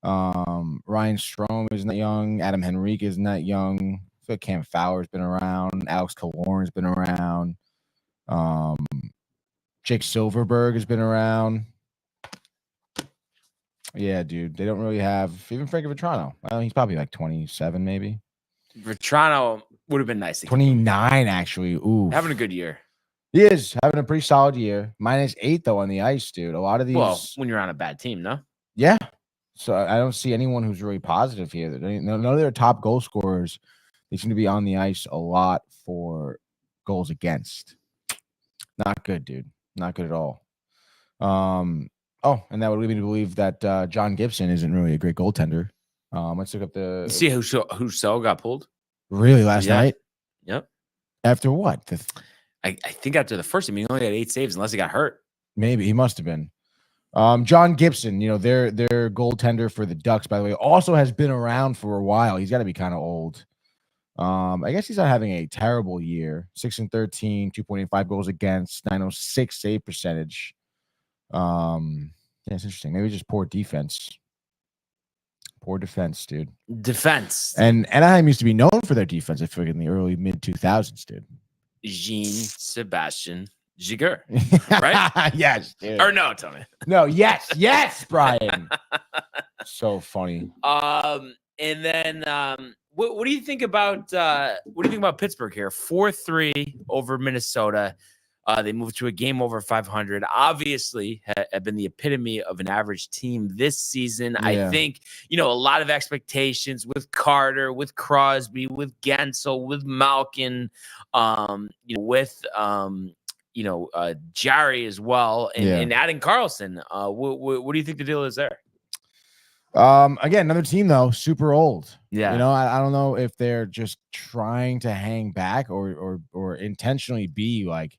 Ryan Strome isn't that young. Adam Henrique isn't that young. I feel like Cam Fowler's been around. Alex Killorn's been around. Jake Silverberg has been around. Yeah, dude. They don't really have even Frankie Vetrano. Well, he's probably like 27, maybe. Vetrano would have been nice. to keep. 29, actually. Ooh. Having a good year. He is having a pretty solid year. -8 though on the ice, dude. A lot of these. Well, when you're on a bad team, no? Yeah. So I don't see anyone who's really positive here. None of their top goal scorers, they seem to be on the ice a lot for goals against. Not good, dude. Not good at all. And that would lead me to believe that John Gibson isn't really a great goaltender. Let's look up the. See who so got pulled? Really last Yeah. night? Yep. After what? I think after the first game, he only had 8 saves unless he got hurt. Maybe he must have been. John Gibson, their goaltender for the Ducks, by the way, also has been around for a while. He's got to be kind of old. I guess he's not having a terrible year. 6-13, 2.85 goals against, .906 save percentage. Yeah, it's interesting. Maybe just poor defense. Poor defense, dude. Defense. And Anaheim used to be known for their defense, I feel like, in the early mid-2000s, dude. Jean-Sebastian Giguère. Right? Yes, dude. Or no, Tony. No, yes, Brian. So funny. And then what do you think about Pittsburgh here? 4-3 over Minnesota. They moved to a game over 500. Obviously, have been the epitome of an average team this season. Yeah. I think, a lot of expectations with Carter, with Crosby, with Gensel, with Malkin, with Jarry as well, and adding Carlson. What do you think the deal is there? Again, another team though, super old. Yeah. You know, I don't know if they're just trying to hang back or intentionally be like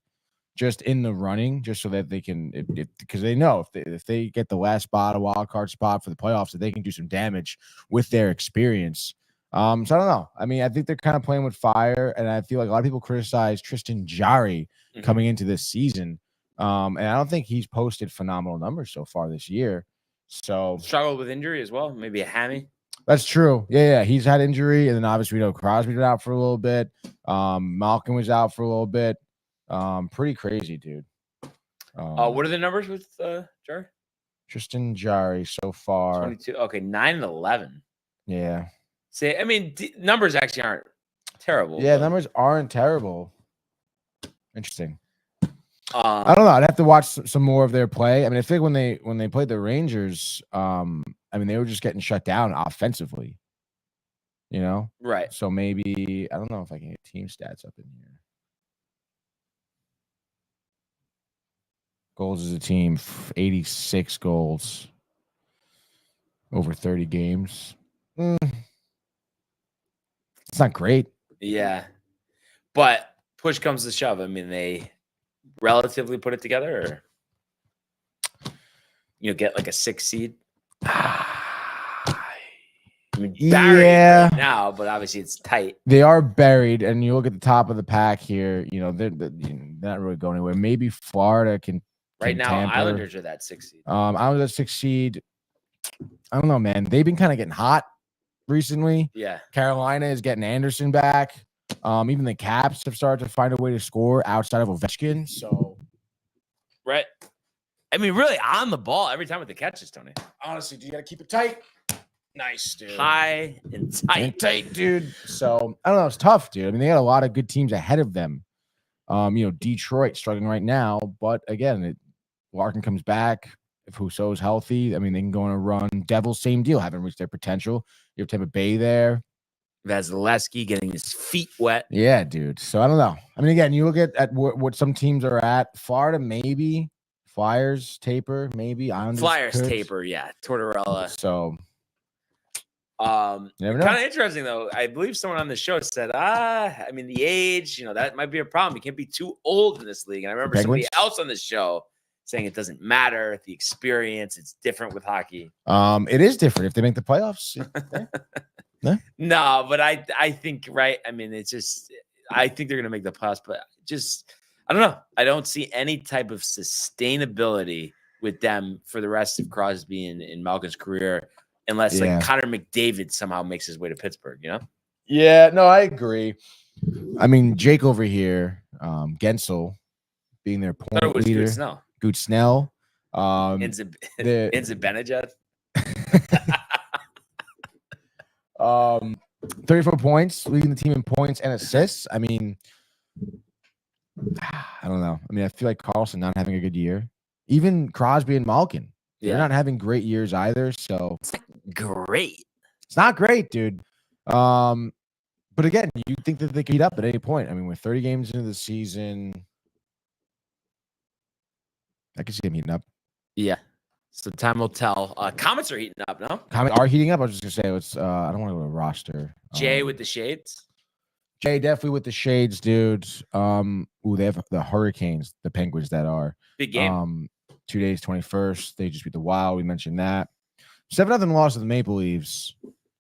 just in the running, just so that they can, because they know if they get the last spot, a wild card spot for the playoffs, that they can do some damage with their experience. So I don't know. I mean, I think they're kind of playing with fire, and I feel like a lot of people criticize Tristan Jari coming into this season. And I don't think he's posted phenomenal numbers so far this year. So Struggled with injury as well, maybe a hammy. that's true. Yeah. He's had injury, and then obviously we know Crosby was out for a little bit. Malkin was out for a little bit. Pretty crazy, dude. What are the numbers with Jar? Tristan Jari so far? 22. Okay, 9 and 11. Yeah. See, I mean, numbers actually aren't terrible. Yeah, but, numbers aren't terrible. Interesting. I I don't know. I'd have to watch some more of their play. I mean, I think when they played the Rangers, I mean, they were just getting shut down offensively. You know? Right. So maybe I don't know if I can get team stats up in here. Goals as a team, 86 goals over 30 games. It's not great. Yeah. But push comes to shove. I mean, they relatively put it together, or get like a 6 seed. I mean, buried right now, but obviously it's tight. They are buried, and you look at the top of the pack here. They're not really going anywhere. Maybe Florida can. Right now, Tampa. Islanders are that 6 seed. Islanders 6 seed. I don't know, man. They've been kind of getting hot recently. Yeah. Carolina is getting Anderson back. Even the Caps have started to find a way to score outside of Ovechkin. So, right. I mean, really on the ball every time with the catches, Tony. Honestly, you got to keep it tight. Nice, dude. High and tight. Tight, dude. So, I don't know. It's tough, dude. I mean, they got a lot of good teams ahead of them. Detroit struggling right now. But, again, Larkin comes back. If Husso's healthy, I mean, they can go on a run. Devils, same deal. Haven't reached their potential. You have Tampa Bay there. Vasilevsky getting his feet wet. Yeah, dude. So, I don't know. I mean, again, you look at what some teams are at. Florida, maybe. Flyers, taper, maybe. Islanders Flyers, could. taper, yeah. Tortorella. So, kind of interesting though. I believe someone on the show said, I mean, the age, that might be a problem. You can't be too old in this league. And I remember somebody else on the show saying it doesn't matter the experience. It's different with hockey. It is different if they make the playoffs. No, but I think, right. I mean, it's just, I think they're going to make the playoffs, but just, I don't know. I don't see any type of sustainability with them for the rest of Crosby and Malkin's career. Unless like Connor McDavid somehow makes his way to Pittsburgh, Yeah, no, I agree. I mean, Jake over here, Gensel being their point leader. Good Snell. Enza Benajad. 34 points, leading the team in points and assists. I mean, I don't know. I mean, I feel like Carlson not having a good year. Even Crosby and Malkin. They're not having great years either. So it's not great. It's not great, dude. But again, you think that they could heat up at any point. I mean, we're 30 games into the season. I can see them heating up. Yeah. So time will tell. Comets are heating up, no? Comets are heating up. I was just gonna say it's I don't want to go to roster. Jay with the shades. Jay definitely with the shades, dude. They have the Hurricanes, the Penguins that are big game. 2 days, 21st. They just beat the Wild. We mentioned that. 7-0 loss to the Maple Leafs.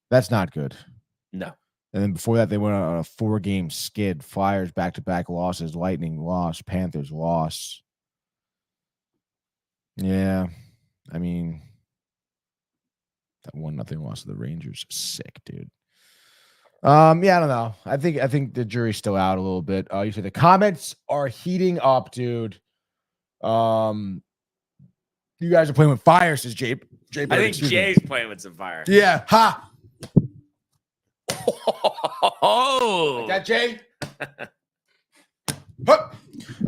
That's not good. No. And then before that, they went on a 4-game skid. Flyers back-to-back losses. Lightning loss. Panthers loss. Yeah. I mean, that 1-0 loss to the Rangers. Sick, dude. Yeah, I don't know. I think the jury's still out a little bit. You said the comments are heating up, dude. You guys are playing with fire, says Jay. I think Jay's playing with some fire. Yeah. Ha. Oh. Like that, Jay?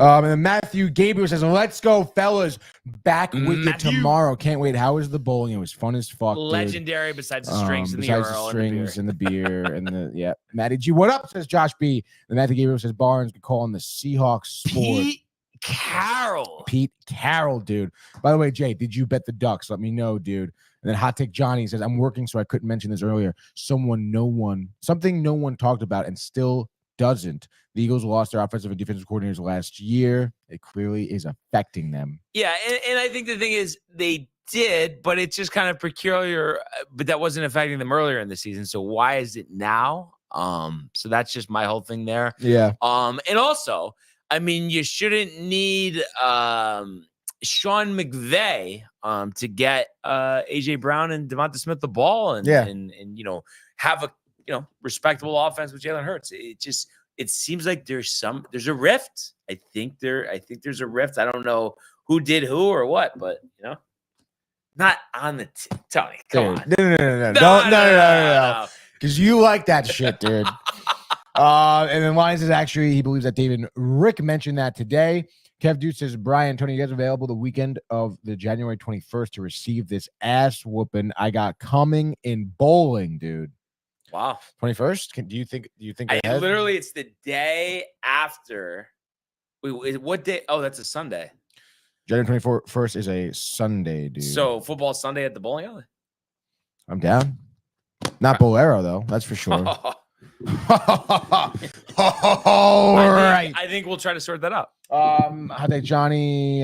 And then Matthew Gabriel says, let's go, fellas. Back with you tomorrow. Can't wait. How was the bowling? It was fun as fuck. Legendary, dude. Besides the strings and the besides Earl the strings and the beer and the Matty G. What up? Says Josh B. And Matthew Gabriel says Barnes could call on the Seahawks sport. Pete Carroll, dude. By the way, Jay, did you bet the Ducks? Let me know, dude. And then Hot Take Johnny says, I'm working, so I couldn't mention this earlier. Something no one talked about and still doesn't. The Eagles lost their offensive and defensive coordinators last year. It clearly is affecting them. Yeah, and I think the thing is they did, but it's just kind of peculiar. But that wasn't affecting them earlier in the season. So why is it now? So that's just my whole thing there. Yeah. And also, I mean, you shouldn't need Sean McVay to get AJ Brown and Devonta Smith the ball and have a respectable offense with Jalen Hurts. It seems like there's a rift. I think there's a rift. I don't know who did who or what, but not on the Tony. Come on. No. Because you like that shit, dude. And then Lions is actually, he believes that David Rick mentioned that today. Kev Dude says, Brian, Tony, you guys available the weekend of the January 21st to receive this ass whooping I got coming in bowling, dude. Wow. 21st? Do you think literally it's the day after. Wait, what day? Oh, that's a Sunday. January 21st is a Sunday, dude. So football Sunday at the bowling alley? I'm down. Not Bolero, though. That's for sure. All right. I think we'll try to sort that out. I think Johnny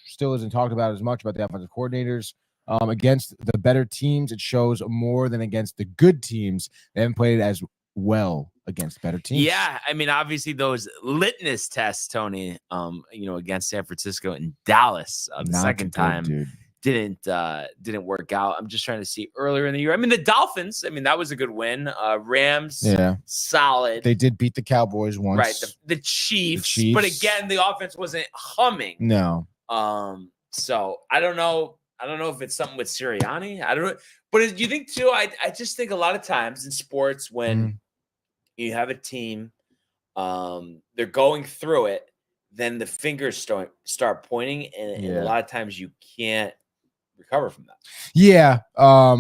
still isn't talked about as much about the offensive coordinators. Against the better teams, it shows more than against the good teams. They haven't played as well against better teams. Yeah, I mean, obviously those litmus tests, Tony, against San Francisco and Dallas the second time, dude. Didn't work out. I'm just trying to see earlier in the year. I mean, the Dolphins, that was a good win. Rams, solid. They did beat the Cowboys once. Right. The Chiefs. But again, the offense wasn't humming. No. So I don't know. I don't know if it's something with Sirianni. I don't know. But you think too, I just think a lot of times in sports when you have a team, they're going through it, then the fingers start pointing, and a lot of times you can't recover from that. Yeah. I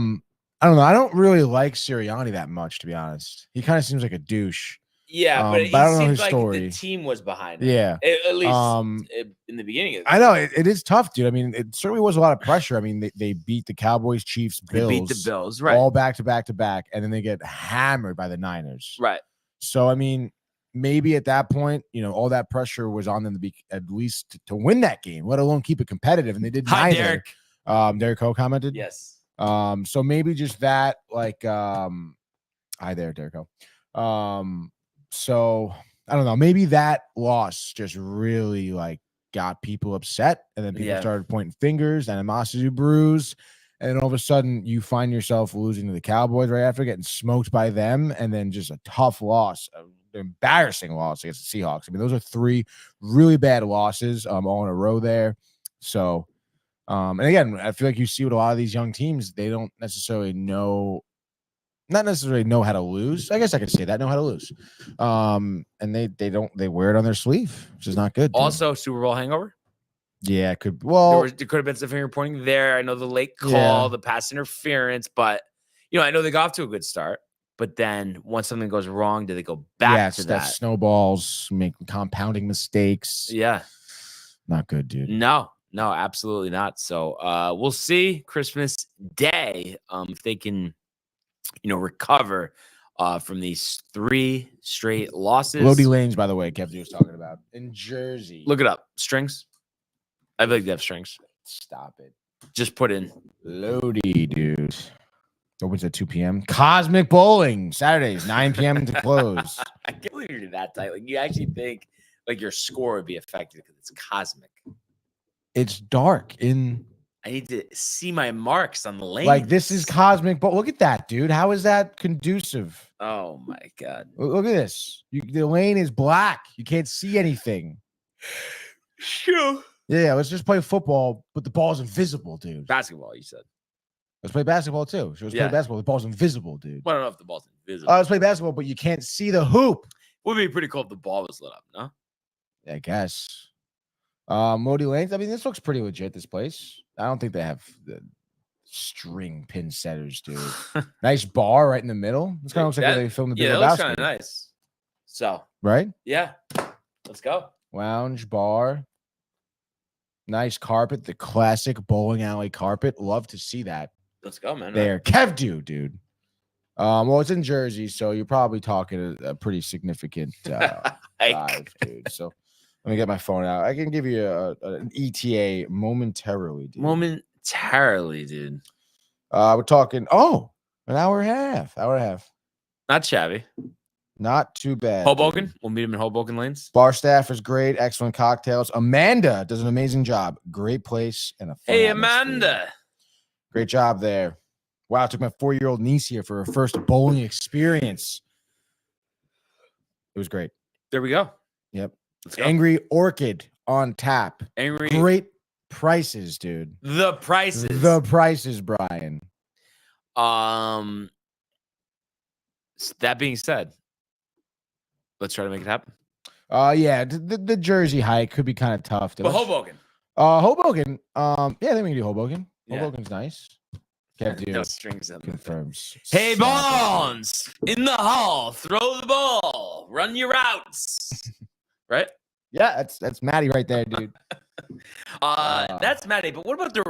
don't know. I don't really like Sirianni that much, to be honest. He kind of seems like a douche. Yeah, but it I don't know seems his like story. the team was behind it. Yeah. At least in the beginning of the I know it is tough, dude. I mean, it certainly was a lot of pressure. I mean, they beat the Cowboys, Chiefs, Bills. They beat the Bills, right? All back to back to back, and then they get hammered by the Niners. Right. So, I mean, maybe at that point, all that pressure was on them to be at least to win that game, let alone keep it competitive. And they did Hi, neither. Derek. Derek Ho commented. Yes. So maybe just that, like, hi there, Derek Ho. So I don't know. Maybe that loss just really got people upset, and then people started pointing fingers, animosity brews, and then all of a sudden you find yourself losing to the Cowboys right after, getting smoked by them, and then just a tough loss, an embarrassing loss against the Seahawks. I mean, those are 3 really bad losses all in a row there. So, and again, I feel like you see with a lot of these young teams, they don't necessarily not necessarily know how to lose. I guess I could say that, know how to lose. And they wear it on their sleeve, which is not good. Also, Super Bowl hangover. Yeah, it could. Well, there could have been some finger pointing there. I know the late call, the pass interference, but I know they got off to a good start. But then once something goes wrong, do they go back to that? Snowballs, make compounding mistakes. Yeah, not good, dude. No, absolutely not. So we'll see Christmas Day if they can recover from these 3 straight losses. Lodi Lanes, by the way, Kev was talking about in Jersey. Look it up. Strings. I feel like they have strings. Stop it. Just put in Lodi, dude. Opens at 2 p.m. Cosmic Bowling, Saturdays, 9 p.m. to close. I can't believe you're that tight. Like, you actually think your score would be affected because it's cosmic. It's dark in. I need to see my marks on the lane. Like, this is cosmic, but look at that, dude. How is that conducive? Oh my God. Look at this. The lane is black. You can't see anything. Sure. Yeah, let's just play football, but the ball's invisible, dude. Basketball, you said. Let's play basketball too. So let's play basketball. The ball's invisible, dude. Well, I don't know if the ball's invisible. Let's play basketball, but you can't see the hoop. Would be pretty cool if the ball was lit up, no? I guess. Modi Lanes. I mean, this looks pretty legit, this place. I don't think they have the string pin setters, dude. Nice bar right in the middle. This kind of looks like where they filmed the Big Lebowski. Yeah, that looks kind of nice. So. Right? Yeah. Let's go. Lounge bar. Nice carpet, the classic bowling alley carpet. Love to see that. Let's go, man. There, Kev, dude. Well, it's in Jersey, so you're probably talking a pretty significant drive, dude. So let me get my phone out. I can give you an ETA momentarily, dude. Momentarily, dude. We're talking an hour and a half. Not shabby. Not too bad. Hoboken. Dude. We'll meet him in Hoboken Lanes. Bar staff is great. Excellent cocktails. Amanda does an amazing job. Great place and a fun Hey, atmosphere. Amanda. Great job there. Wow, I took my 4-year-old niece here for her first bowling experience. It was great. There we go. Yep. Let's go. Angry Orchid on tap. Angry. Great prices, dude. The prices. The prices, Brian. That being said, let's try to make it happen. Yeah, the Jersey hike could be kind of tough. But Hoboken. Hoboken. Yeah, then we can do Hoboken. Yeah. Hoboken's nice. Kev, dude. No strings on Confirms. Hey, Bones, in the hall, throw the ball, run your routes. Right? Yeah, that's Maddie right there, dude. That's Maddie. But what about the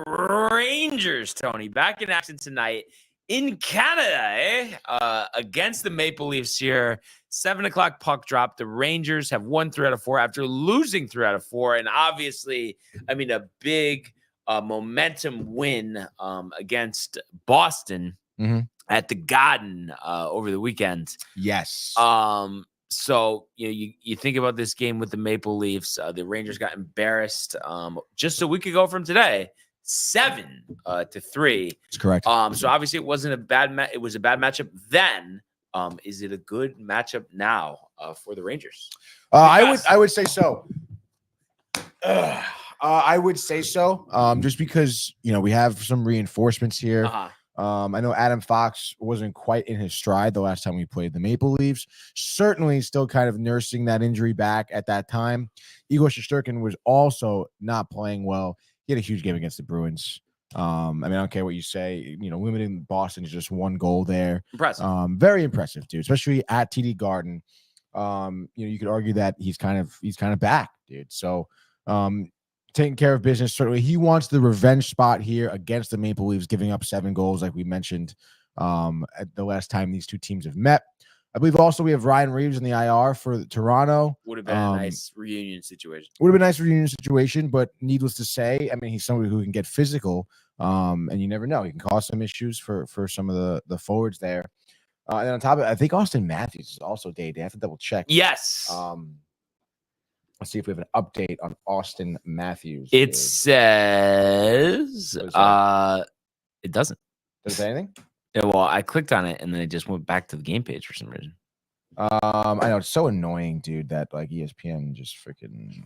Rangers, Tony? Back in action tonight in Canada, against the Maple Leafs here. 7:00 puck drop. The Rangers have won 3 out of 4 after losing 3 out of 4. And obviously, I mean, a big momentum win against Boston at the Garden over the weekend. Yes. So you think about this game with the Maple Leafs. The Rangers got embarrassed just a week ago from today, 7-3. That's correct. So obviously it wasn't a bad it was a bad matchup then. Is it a good matchup now for the Rangers? I would say so. I would say so. Just because we have some reinforcements here. I know Adam Fox wasn't quite in his stride the last time we played the Maple Leafs. Certainly still kind of nursing that injury back at that time. Igor Shesterkin was also not playing well. He had a huge game against the Bruins. I mean, I don't care what you say. Limiting Boston to just 1 goal there. Impressive. Very impressive, dude. Especially at TD Garden. You could argue that he's kind of back, dude. So, taking care of business. Certainly, he wants the revenge spot here against the Maple Leafs, giving up 7 goals, like we mentioned at the last time these two teams have met. I believe also we have Ryan Reeves in the IR for Toronto. Would have been a nice reunion situation. Would have been a nice reunion situation, but needless to say, I mean, he's somebody who can get physical, and you never know. He can cause some issues for some of the forwards there. And then on top of it, I think Austin Matthews is also day-to-day. I have to double check. Yes. Let's see if we have an update on Austin Matthews. It says it doesn't. Does it say anything? Yeah, well, I clicked on it and then it just went back to the game page for some reason. I know it's so annoying, dude, that like ESPN just freaking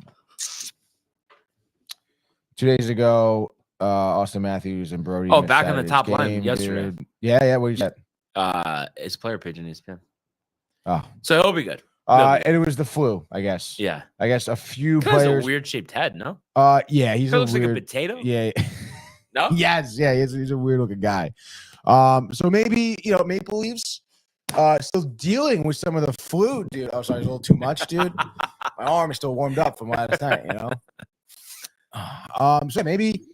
2 days ago, Austin Matthews and Brody. Oh, back on the top line yesterday. Dude. Yeah, what you said? It's player page in ESPN. Oh. So he'll be good. And it was the flu, I guess. Yeah. I guess a few Kind of players. a weird shaped head, no? Yeah, he's Looks weird, like a potato. Yeah. No? Yes, yeah, he's a weird looking guy. So maybe Maple Leafs still dealing with some of the flu, dude. Oh, sorry, it's a little too much, dude. My arm is still warmed up from last night, So maybe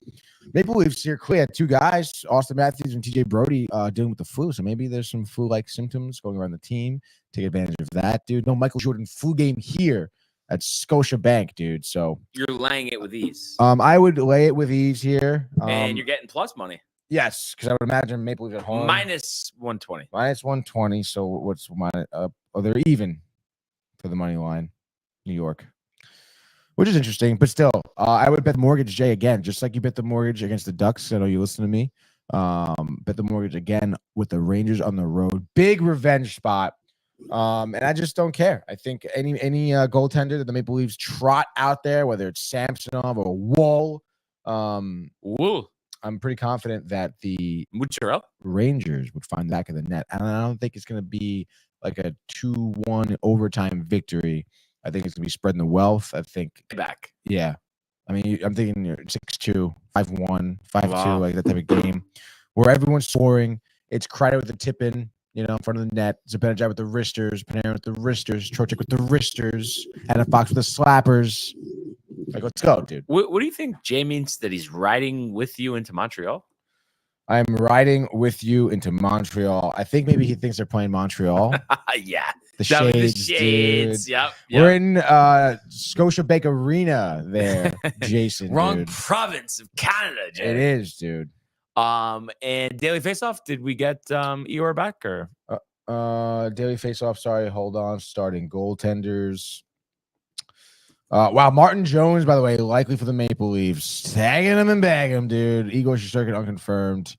Maple Leafs here clearly had 2 guys, Austin Matthews and TJ Brody, dealing with the flu. So maybe there's some flu-like symptoms going around the team. Take advantage of that, dude. No Michael Jordan flu game here at Scotiabank, dude. So You're laying it with ease. I would lay it with ease here. And you're getting plus money. Yes, because I would imagine Maple Leafs at home. Minus 120. Minus 120. So what's minus? They're even for the money line, New York, which is interesting. But still, I would bet the mortgage, Jay, again, just like you bet the mortgage against the Ducks. I know you listen to me. Bet the mortgage again with the Rangers on the road. Big revenge spot. And I just don't care. I think any goaltender that the Maple Leafs trot out there, whether it's Samsonov or Woll, I'm pretty confident that the Rangers would find the back of the net. And I don't think it's going to be like a 2-1 overtime victory. I think it's going to be spreading the wealth. I think back. Yeah. I mean, I'm thinking 6-2, 5-1, 5-2, like that type of game where everyone's scoring. It's Kreider with the tip in, in front of the net. Zibanejad with the wristers, Panarin with the wristers, Trocheck with the wristers, Adam Fox with the slappers. Like, let's go, dude. What do you think Jay means that he's riding with you into Montreal? I'm riding with you into Montreal. I think maybe he thinks they're playing Montreal. Yeah. The Definitely Shades, dude. Yep. We're in Scotiabank Arena there, Jason. Wrong dude. province of Canada, Jay. It is, dude. And Daily Faceoff, did we get Eeyore back or? Daily Faceoff. Sorry, hold on. Starting goaltenders. Wow, Martin Jones, by the way, likely for the Maple Leafs. Tagging him and bagging him, dude. Igor Shesterkin unconfirmed.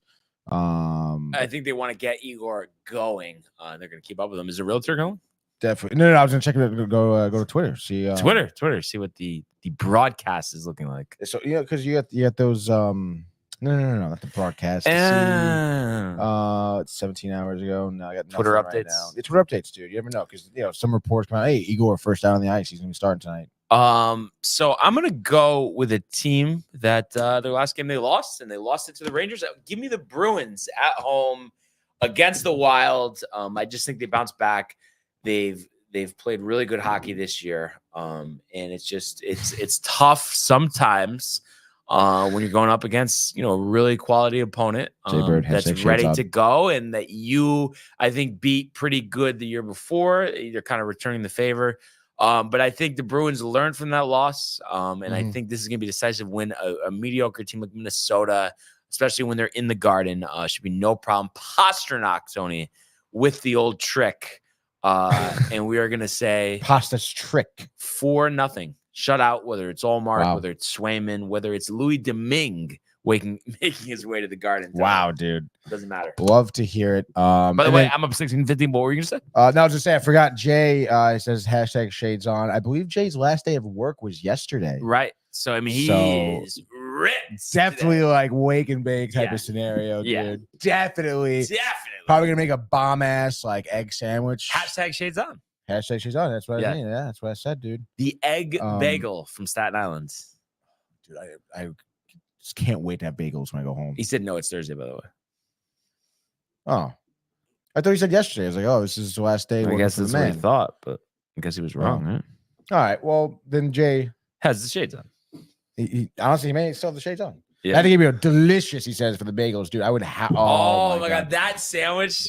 I think they want to get Igor going. They're going to keep up with him. Is the realtor going? Definitely. No, I was gonna check it. Go to Twitter. See Twitter. See what the broadcast is looking like. So because you got those. No, not the broadcast. It's 17 hours ago. No, I got Twitter nothing updates. right now. The Twitter updates, dude. You never know because some reports come out. Hey, Igor first out on the ice. He's gonna be starting tonight. So I'm gonna go with a team that their last game they lost, and they lost it to the Rangers. Give me the Bruins at home against the Wild. I just think they bounce back. They've played really good hockey this year. And it's tough sometimes when you're going up against a really quality opponent that's ready to go, and that I think beat pretty good the year before. They're kind of returning the favor. But I think the Bruins learned from that loss. And I think this is going to be a decisive win. A mediocre team like Minnesota, especially when they're in the Garden, should be no problem. Pasternak, Tony, with the old trick. And we are going to say Pasta's trick 4-0 shutout, whether it's Allmark, whether it's Swayman, whether it's Louis Domingue making his way to the Garden. Wow, dude. Doesn't matter. Love to hear it. By the way, I'm up 16-15. What were you going to say? No, I was just saying, I forgot Jay. He says hashtag shades on. I believe Jay's last day of work was yesterday. Right. So, I mean, he is ripped. Definitely today. like wake and bake type of scenario, dude. Definitely. Probably going to make a bomb ass like egg sandwich. Hashtag shades on. Hashtag shades on. That's what I mean. Yeah, that's what I said, dude. The egg bagel from Staten Island. Dude, I just can't wait to have bagels when I go home. He said no, it's Thursday, by the way. Oh. I thought he said yesterday. I was like, oh, this is the last day. I guess that's what he thought, but I guess he was wrong, right? All right. Well, then Jay has the shades on. He honestly, he may still have the shades on. Yeah. I think it'd be delicious, he says, for the bagels, dude. I would have. Oh my God. That sandwich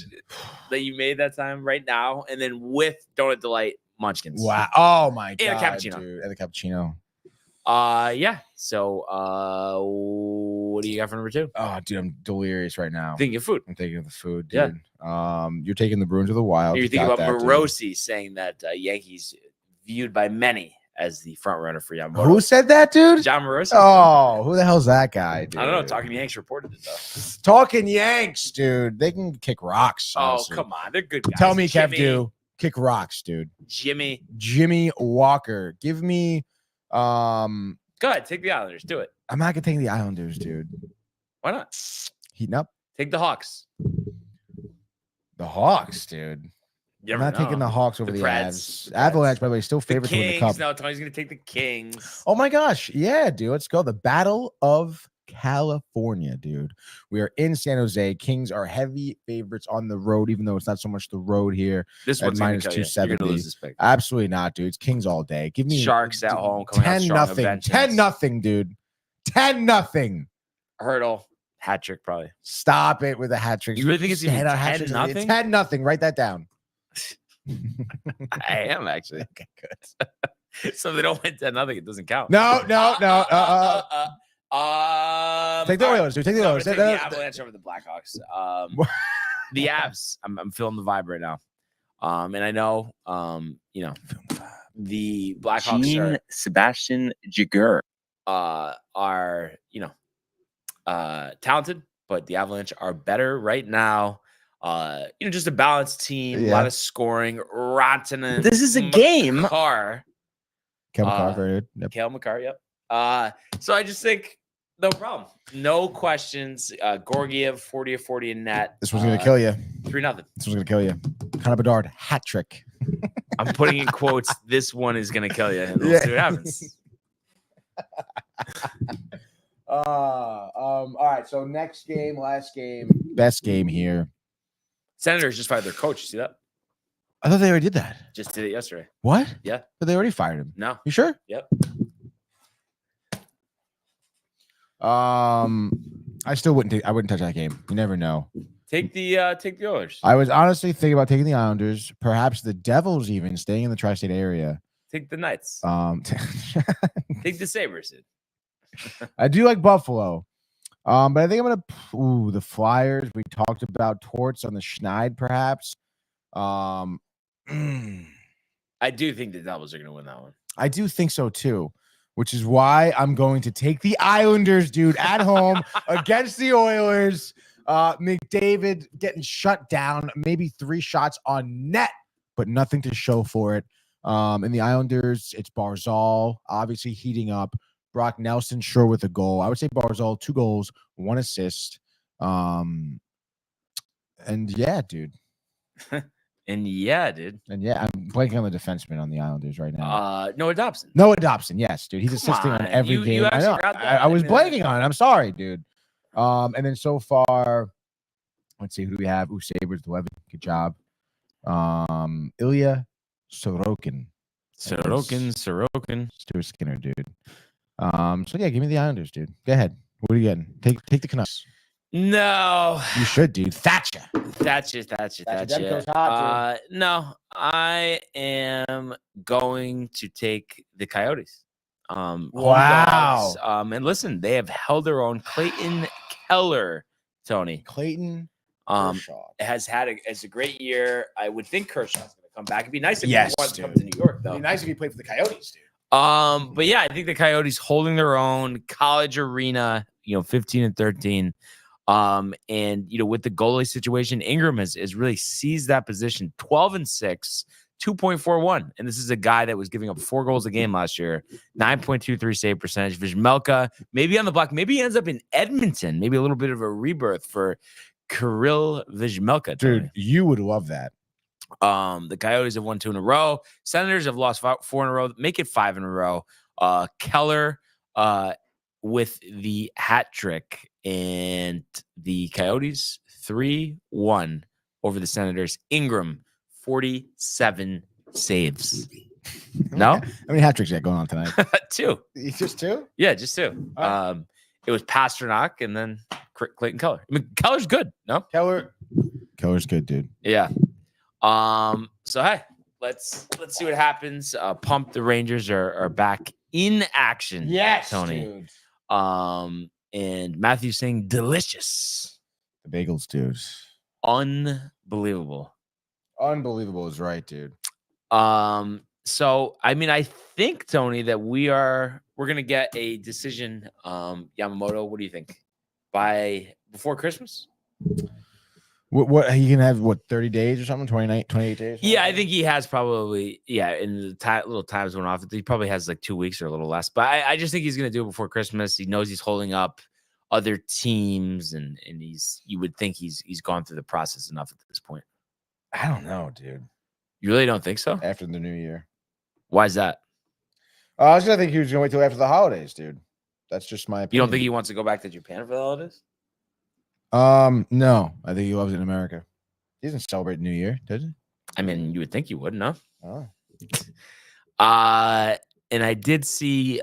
that you made that time right now, and then with Donut Delight munchkins. Wow. Oh my God. And a cappuccino. Dude. And a cappuccino. Yeah. So, what do you got for number 2? Oh, dude, I'm delirious right now. Thinking of food. I'm thinking of the food, dude. Yeah. You're taking the Bruins of the Wild. You're thinking about Morosi saying that Yankees viewed by many as the front runner for Yamamoto. Who said that, dude? John Morosi. Oh, who the hell's that guy, dude? I don't know. Talking Yanks reported it, though. Talking Yanks, dude. They can kick rocks. Honestly. Oh, come on. They're good guys. Tell me, Kev, do kick rocks, dude. Jimmy Walker. Give me Go ahead. Take the Islanders. Do it. I'm not gonna take the Islanders, dude. Why not? Heating up. Take the Hawks. The Hawks, dude. I'm not taking the Hawks over the Avs. Avalanche, by the way, still favorite to win the Cup. No, Tony's gonna take the Kings. Oh my gosh, yeah, dude. Let's go. The Battle of California, dude. We are in San Jose. Kings are heavy favorites on the road, even though it's not so much the road here. This one's minus 270. Absolutely not, dude. It's Kings all day. Give me Sharks at home. 10-0. 10-0, dude. 10-0. Hurdle. Hat trick, probably. Stop it with a hat trick. You really think it's 10-0? 10-0. Write that down. I am actually. Okay, good. So if they don't win 10-0, it doesn't count. No. Take the Oilers, dude. Take the Oilers. Take the Avalanche over the Blackhawks. The Avs. I'm feeling the vibe right now. And I know, the Blackhawks Sebastian Jaguar are, talented, but the Avalanche are better right now. Just a balanced team, a lot of scoring. Rantanen. This is a game. Car. Kale McCarr, dude. Yep. Kale McCarr, yep. So I just think no problem. No questions. Gorgiev, 40 of 40 in net. This one's going to kill you. 3-0. This one's going to kill you. Connor Bedard, hat trick. I'm putting in quotes, this one is going to kill you. And we'll see what happens. All right. So next game, last game, best game here. Senators just fired their coach. You see that? I thought they already did that. Just did it yesterday. What? Yeah. But they already fired him. No. You sure? Yep. I still wouldn't. I wouldn't touch that game. You never know. Take the Oilers. I was honestly thinking about taking the Islanders, perhaps the Devils, even staying in the tri-state area. Take the Knights. Take the Sabres. I do like Buffalo, but I think I'm gonna. The Flyers. We talked about Torts on the Schneid, perhaps. I do think the Devils are going to win that one. I do think so too, which is why I'm going to take the Islanders, dude, at home against the Oilers. McDavid getting shut down, maybe 3 shots on net, but nothing to show for it. In the Islanders, it's Barzal, obviously heating up. Brock Nelson, sure, with a goal. I would say Barzal, 2 goals, 1 assist. And yeah, dude. And yeah, dude. And yeah, I'm blanking on the defenseman on the Islanders right now. Noah Dobson. Noah Dobson, yes, dude. He's Come assisting on on. every You game. I actually know. got that? I was I mean, blanking on it. I'm sorry, dude. And then so far, let's see, who do we have? Sabres, 11. Good job. Ilya Sorokin. Sorokin. Stuart Skinner, dude. So yeah, give me the Islanders, dude. Go ahead. What are you getting? Take the Canucks. No. You should, dude. Thatcher. Demko's hot, no, I am going to take the Coyotes. Home Wow. dogs. And listen, they have held their own. Clayton Keller, Tony. Clayton Kershaw has had a great year. I would think Kershaw's going to come back. It'd be nice if he Yes, wants to come dude. to New York, though. It'd be nice if he played for the Coyotes, dude. But yeah, I think the Coyotes holding their own. College arena, 15-13. And with the goalie situation, Ingram has really seized that position. 12-6, 2.41. And this is a guy that was giving up 4 goals a game last year, 9.23 save percentage. Vizmelka, maybe on the block, maybe he ends up in Edmonton, maybe a little bit of a rebirth for Kirill Vizmelka. Dude, you would love that. The Coyotes have won 2 in a row. Senators have lost 4 in a row. Make it 5 in a row. Keller with the hat trick, and the Coyotes 3-1 over the Senators. Ingram 47 saves. No, How many hat tricks you got going on tonight? 2. Just 2? Yeah, just 2. All It was Pasternak and then Clayton Keller. I mean, Keller's good. No, Keller's good, dude. yeah. So hey, let's see what happens. Pump the Rangers are back in action. Yes, Tony. dude. And Matthew saying delicious. The bagels, dude. Unbelievable. Unbelievable is right, dude. So I mean, I think, Tony, that we're gonna get a decision. Yamamoto, what do you think? Before Christmas? What he can have 30 days or something, 28 days? Yeah, I think he has probably, in the little times went off. He probably has like 2 weeks or a little less. But I just think he's going to do it before Christmas. He knows he's holding up other teams, and you would think he's gone through the process enough at this point. I don't know, dude. You really don't think so? After the new year. Why is that? I was going to think he was going to wait till after the holidays, dude. That's just my opinion. You don't think he wants to go back to Japan for the holidays? No. I think he loves it in America. He doesn't celebrate New Year, does he? I mean, you would think you would, no? Oh. And I did see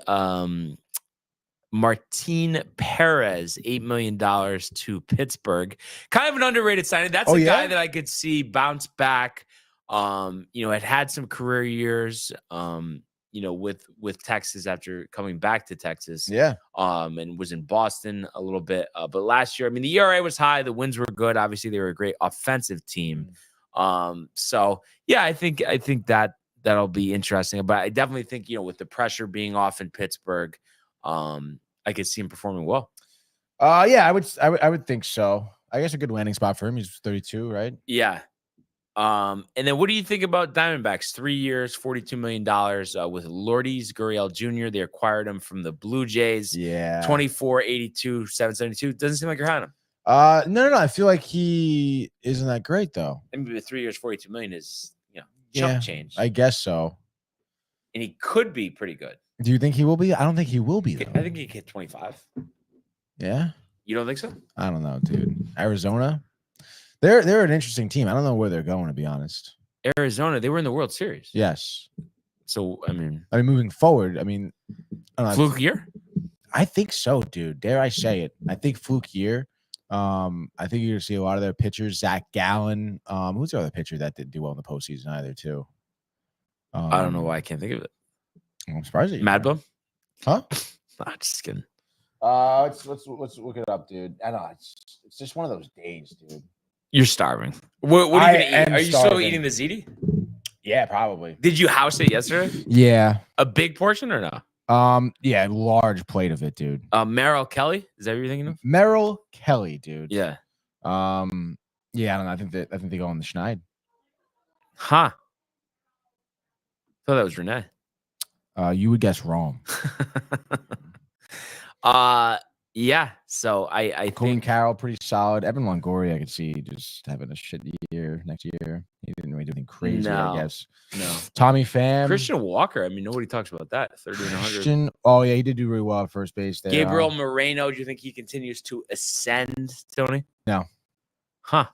Martin Perez, $8 million to Pittsburgh. Kind of an underrated signing. That's a guy that I could see bounce back. Had some career years, with Texas after coming back to Texas. Yeah. And was in Boston a little bit. But last year, I mean, the ERA was high. The wins were good. Obviously, they were a great offensive team. So yeah, I think that'll be interesting. But I definitely think, with the pressure being off in Pittsburgh, I could see him performing well. Yeah, I would think so. I guess a good landing spot for him. He's 32, right? Yeah. And then what do you think about Diamondbacks? 3 years, $42 million with Lourdes Gurriel Jr. They acquired him from the Blue Jays. Yeah. 24, 82, 772. Doesn't seem like you're having him. No. I feel like he isn't that great, though. I mean, 3 years, $42 million is, chump change. I guess so. And he could be pretty good. Do you think he will be? I don't think he will be, though. I think he could hit 25. Yeah? You don't think so? I don't know, dude. Arizona? They're an interesting team. I don't know where they're going, to be honest. Arizona, they were in the World Series. Yes. So, I mean, moving forward, I don't know, fluke year? I think so, dude. Dare I say it? I think fluke year. I think you're gonna see a lot of their pitchers. Zach Gallen. Who's the other pitcher that didn't do well in the postseason either, too? I don't know why I can't think of it. I'm surprised that you Mad know. Bum? Huh? Nah, just kidding. Let's look it up, dude. I know it's just one of those days, dude. You're starving. What are you I gonna eat? am Are you still starving. eating the ziti? Yeah, probably. Did you house it yesterday? Yeah. A big portion or no? Yeah, large plate of it, dude. Merrill Kelly? Is that what you're thinking of? Merrill Kelly, dude. Yeah. Yeah, I don't know. I think they go on the Schneid. Huh. Thought that was Renee. You would guess wrong. Yeah. So I Colin think Carroll pretty solid. Evan Longoria, I could see just having a shit year next year. He didn't really do anything crazy, No. I guess. no. Tommy Pham, Christian Walker. I mean, nobody talks about that. 30 and 100. Christian. Oh yeah, he did do really well at first base there. Gabriel Moreno. Do you think he continues to ascend, Tony? No. Huh.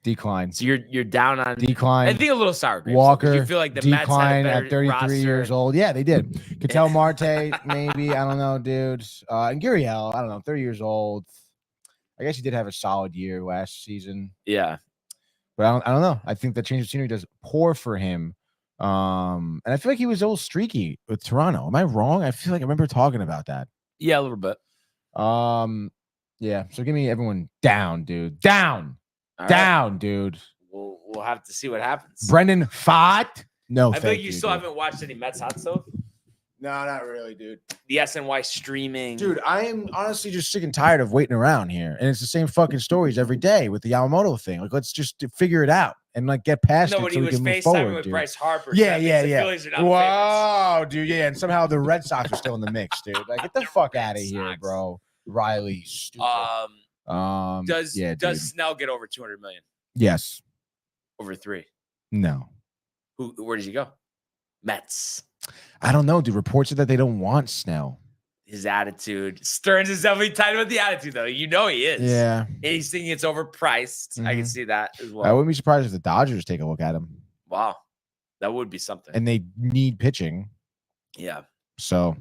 Decline. So you're down on. Decline. I think a little sour grapes. Walker, You feel like the Mets had a decline better at 33 roster. years old. Yeah, they did. Ketel Marte, maybe. I don't know, dude. And Gurriel, I don't know, 30 years old. I guess he did have a solid year last season, Yeah. but I don't know. I think the change of scenery does poor for him. And I feel like he was a little streaky with Toronto. Am I wrong? I feel like I remember talking about that. Yeah, a little bit. Yeah. So give me everyone down, dude. Down. All right. Down, dude. We'll have to see what happens. Brendan Pfaadt. No, I feel thank like you still dude. haven't watched any Mets hot stuff. No, not really, dude. The SNY streaming. Dude, I am honestly just sick and tired of waiting around here. And it's the same fucking stories every day with the Yamamoto thing. Like, let's just figure it out and like get past no, it but so he we was can move FaceTiming forward, with dude. Bryce Harper. so Yeah, that means yeah, the yeah. Phillies are not the favorites. Wow, dude. Yeah, and somehow the Red Sox are still in the mix, dude. Like, get the The fuck Red out of here, Sox. bro. Riley. Stupid. Does dude. Snell get over 200 million? Yes. Over 3? No. Where does he go? Mets. I don't know, dude. Reports are that they don't want Snell. His attitude. Stearns is definitely tied with the attitude, though. You know he is. Yeah. And he's thinking it's overpriced. I can Mhm. see that as I well. wouldn't be surprised if the Dodgers take a look at him. Wow. That would be something. And they need pitching. Yeah. So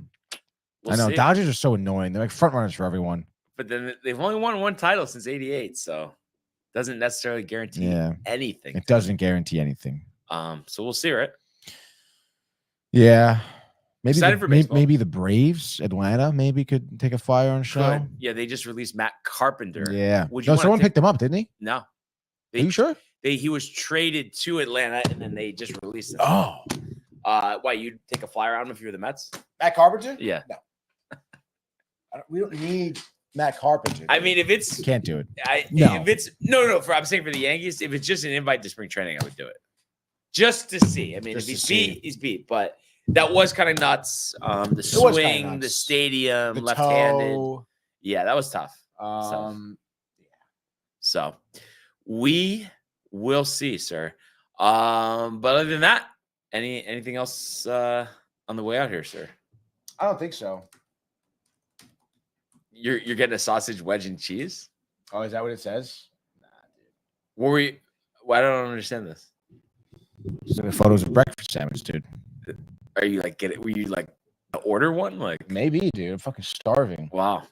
We'll I know see. Dodgers are so annoying. They're like front runners for everyone. But then they've only won one title since '88, so doesn't necessarily guarantee Yeah. anything. It doesn't guarantee anything. So we'll see, right? Yeah. Maybe Excited for baseball. maybe the Braves, Atlanta, maybe could take a flyer on show. Good. Yeah, they just released Matt Carpenter. Yeah. Would you No, wanna someone take- picked him up, didn't he? No. Are you sure? He was traded to Atlanta and then they just released him. Oh. Why you'd take a flyer on him if you were the Mets? Matt Carpenter? Yeah. We don't need Matt Carpenter. I mean, if it's can't do it. no. No. If it's no, I'm saying for the Yankees, if it's just an invite to spring training, I would do it. Just to see. I mean, Just if he's to see. beat, he's beat. But that was kind of nuts. The was kinda swing, the nuts. stadium, The left-handed. toe, Yeah, that was tough. So we will see, sir. But other than that, anything else on the way out here, sir? I don't think so. You're getting a sausage wedge and cheese? Oh, is that what it says? What were you? Well, I don't understand this. So the photos of breakfast sandwich, dude. Are you like were you like order one? Like Maybe, dude. I'm fucking starving. wow.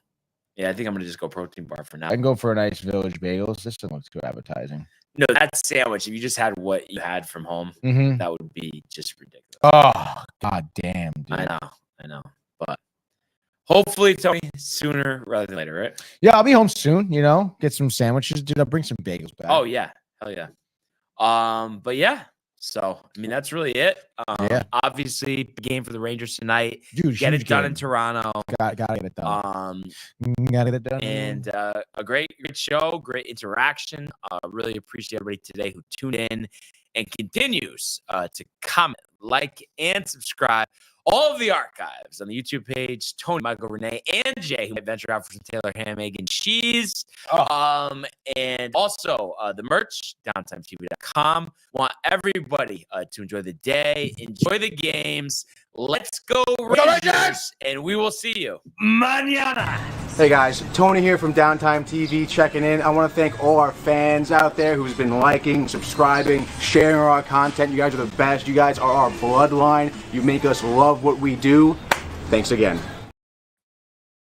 Yeah, I think I'm gonna just go protein bar for now. I can go for a nice Village Bagels. This one looks too appetizing. No, that sandwich. If you just had what you had from home, Mm-hmm. that would be just ridiculous. Oh, god damn, dude. I know. But hopefully, Tony, sooner rather than later, right? Yeah, I'll be home soon. You know, get some sandwiches, dude. I'll bring some bagels back. Oh yeah, hell yeah. But yeah. So I mean, that's really it. Yeah. Obviously, big game for the Rangers tonight. dude, Get huge it done game. in Toronto. Gotta get it done. Gotta get it done. And a great show, great interaction. Really appreciate everybody today who tuned in and continues to comment, like, and subscribe. All of the archives on the YouTube page, Tony, Michael, Renee, and Jay, who might venture out for some Taylor ham, egg, and cheese. And also the merch, downtimetv.com. Want everybody to enjoy the day, enjoy the games. Let's go, Rangers! And we will see you mañana. Hey guys, Tony here from Downtime TV checking in. I want to thank all our fans out there who's been liking, subscribing, sharing our content. You guys are the best. You guys are our bloodline. You make us love what we do. Thanks again.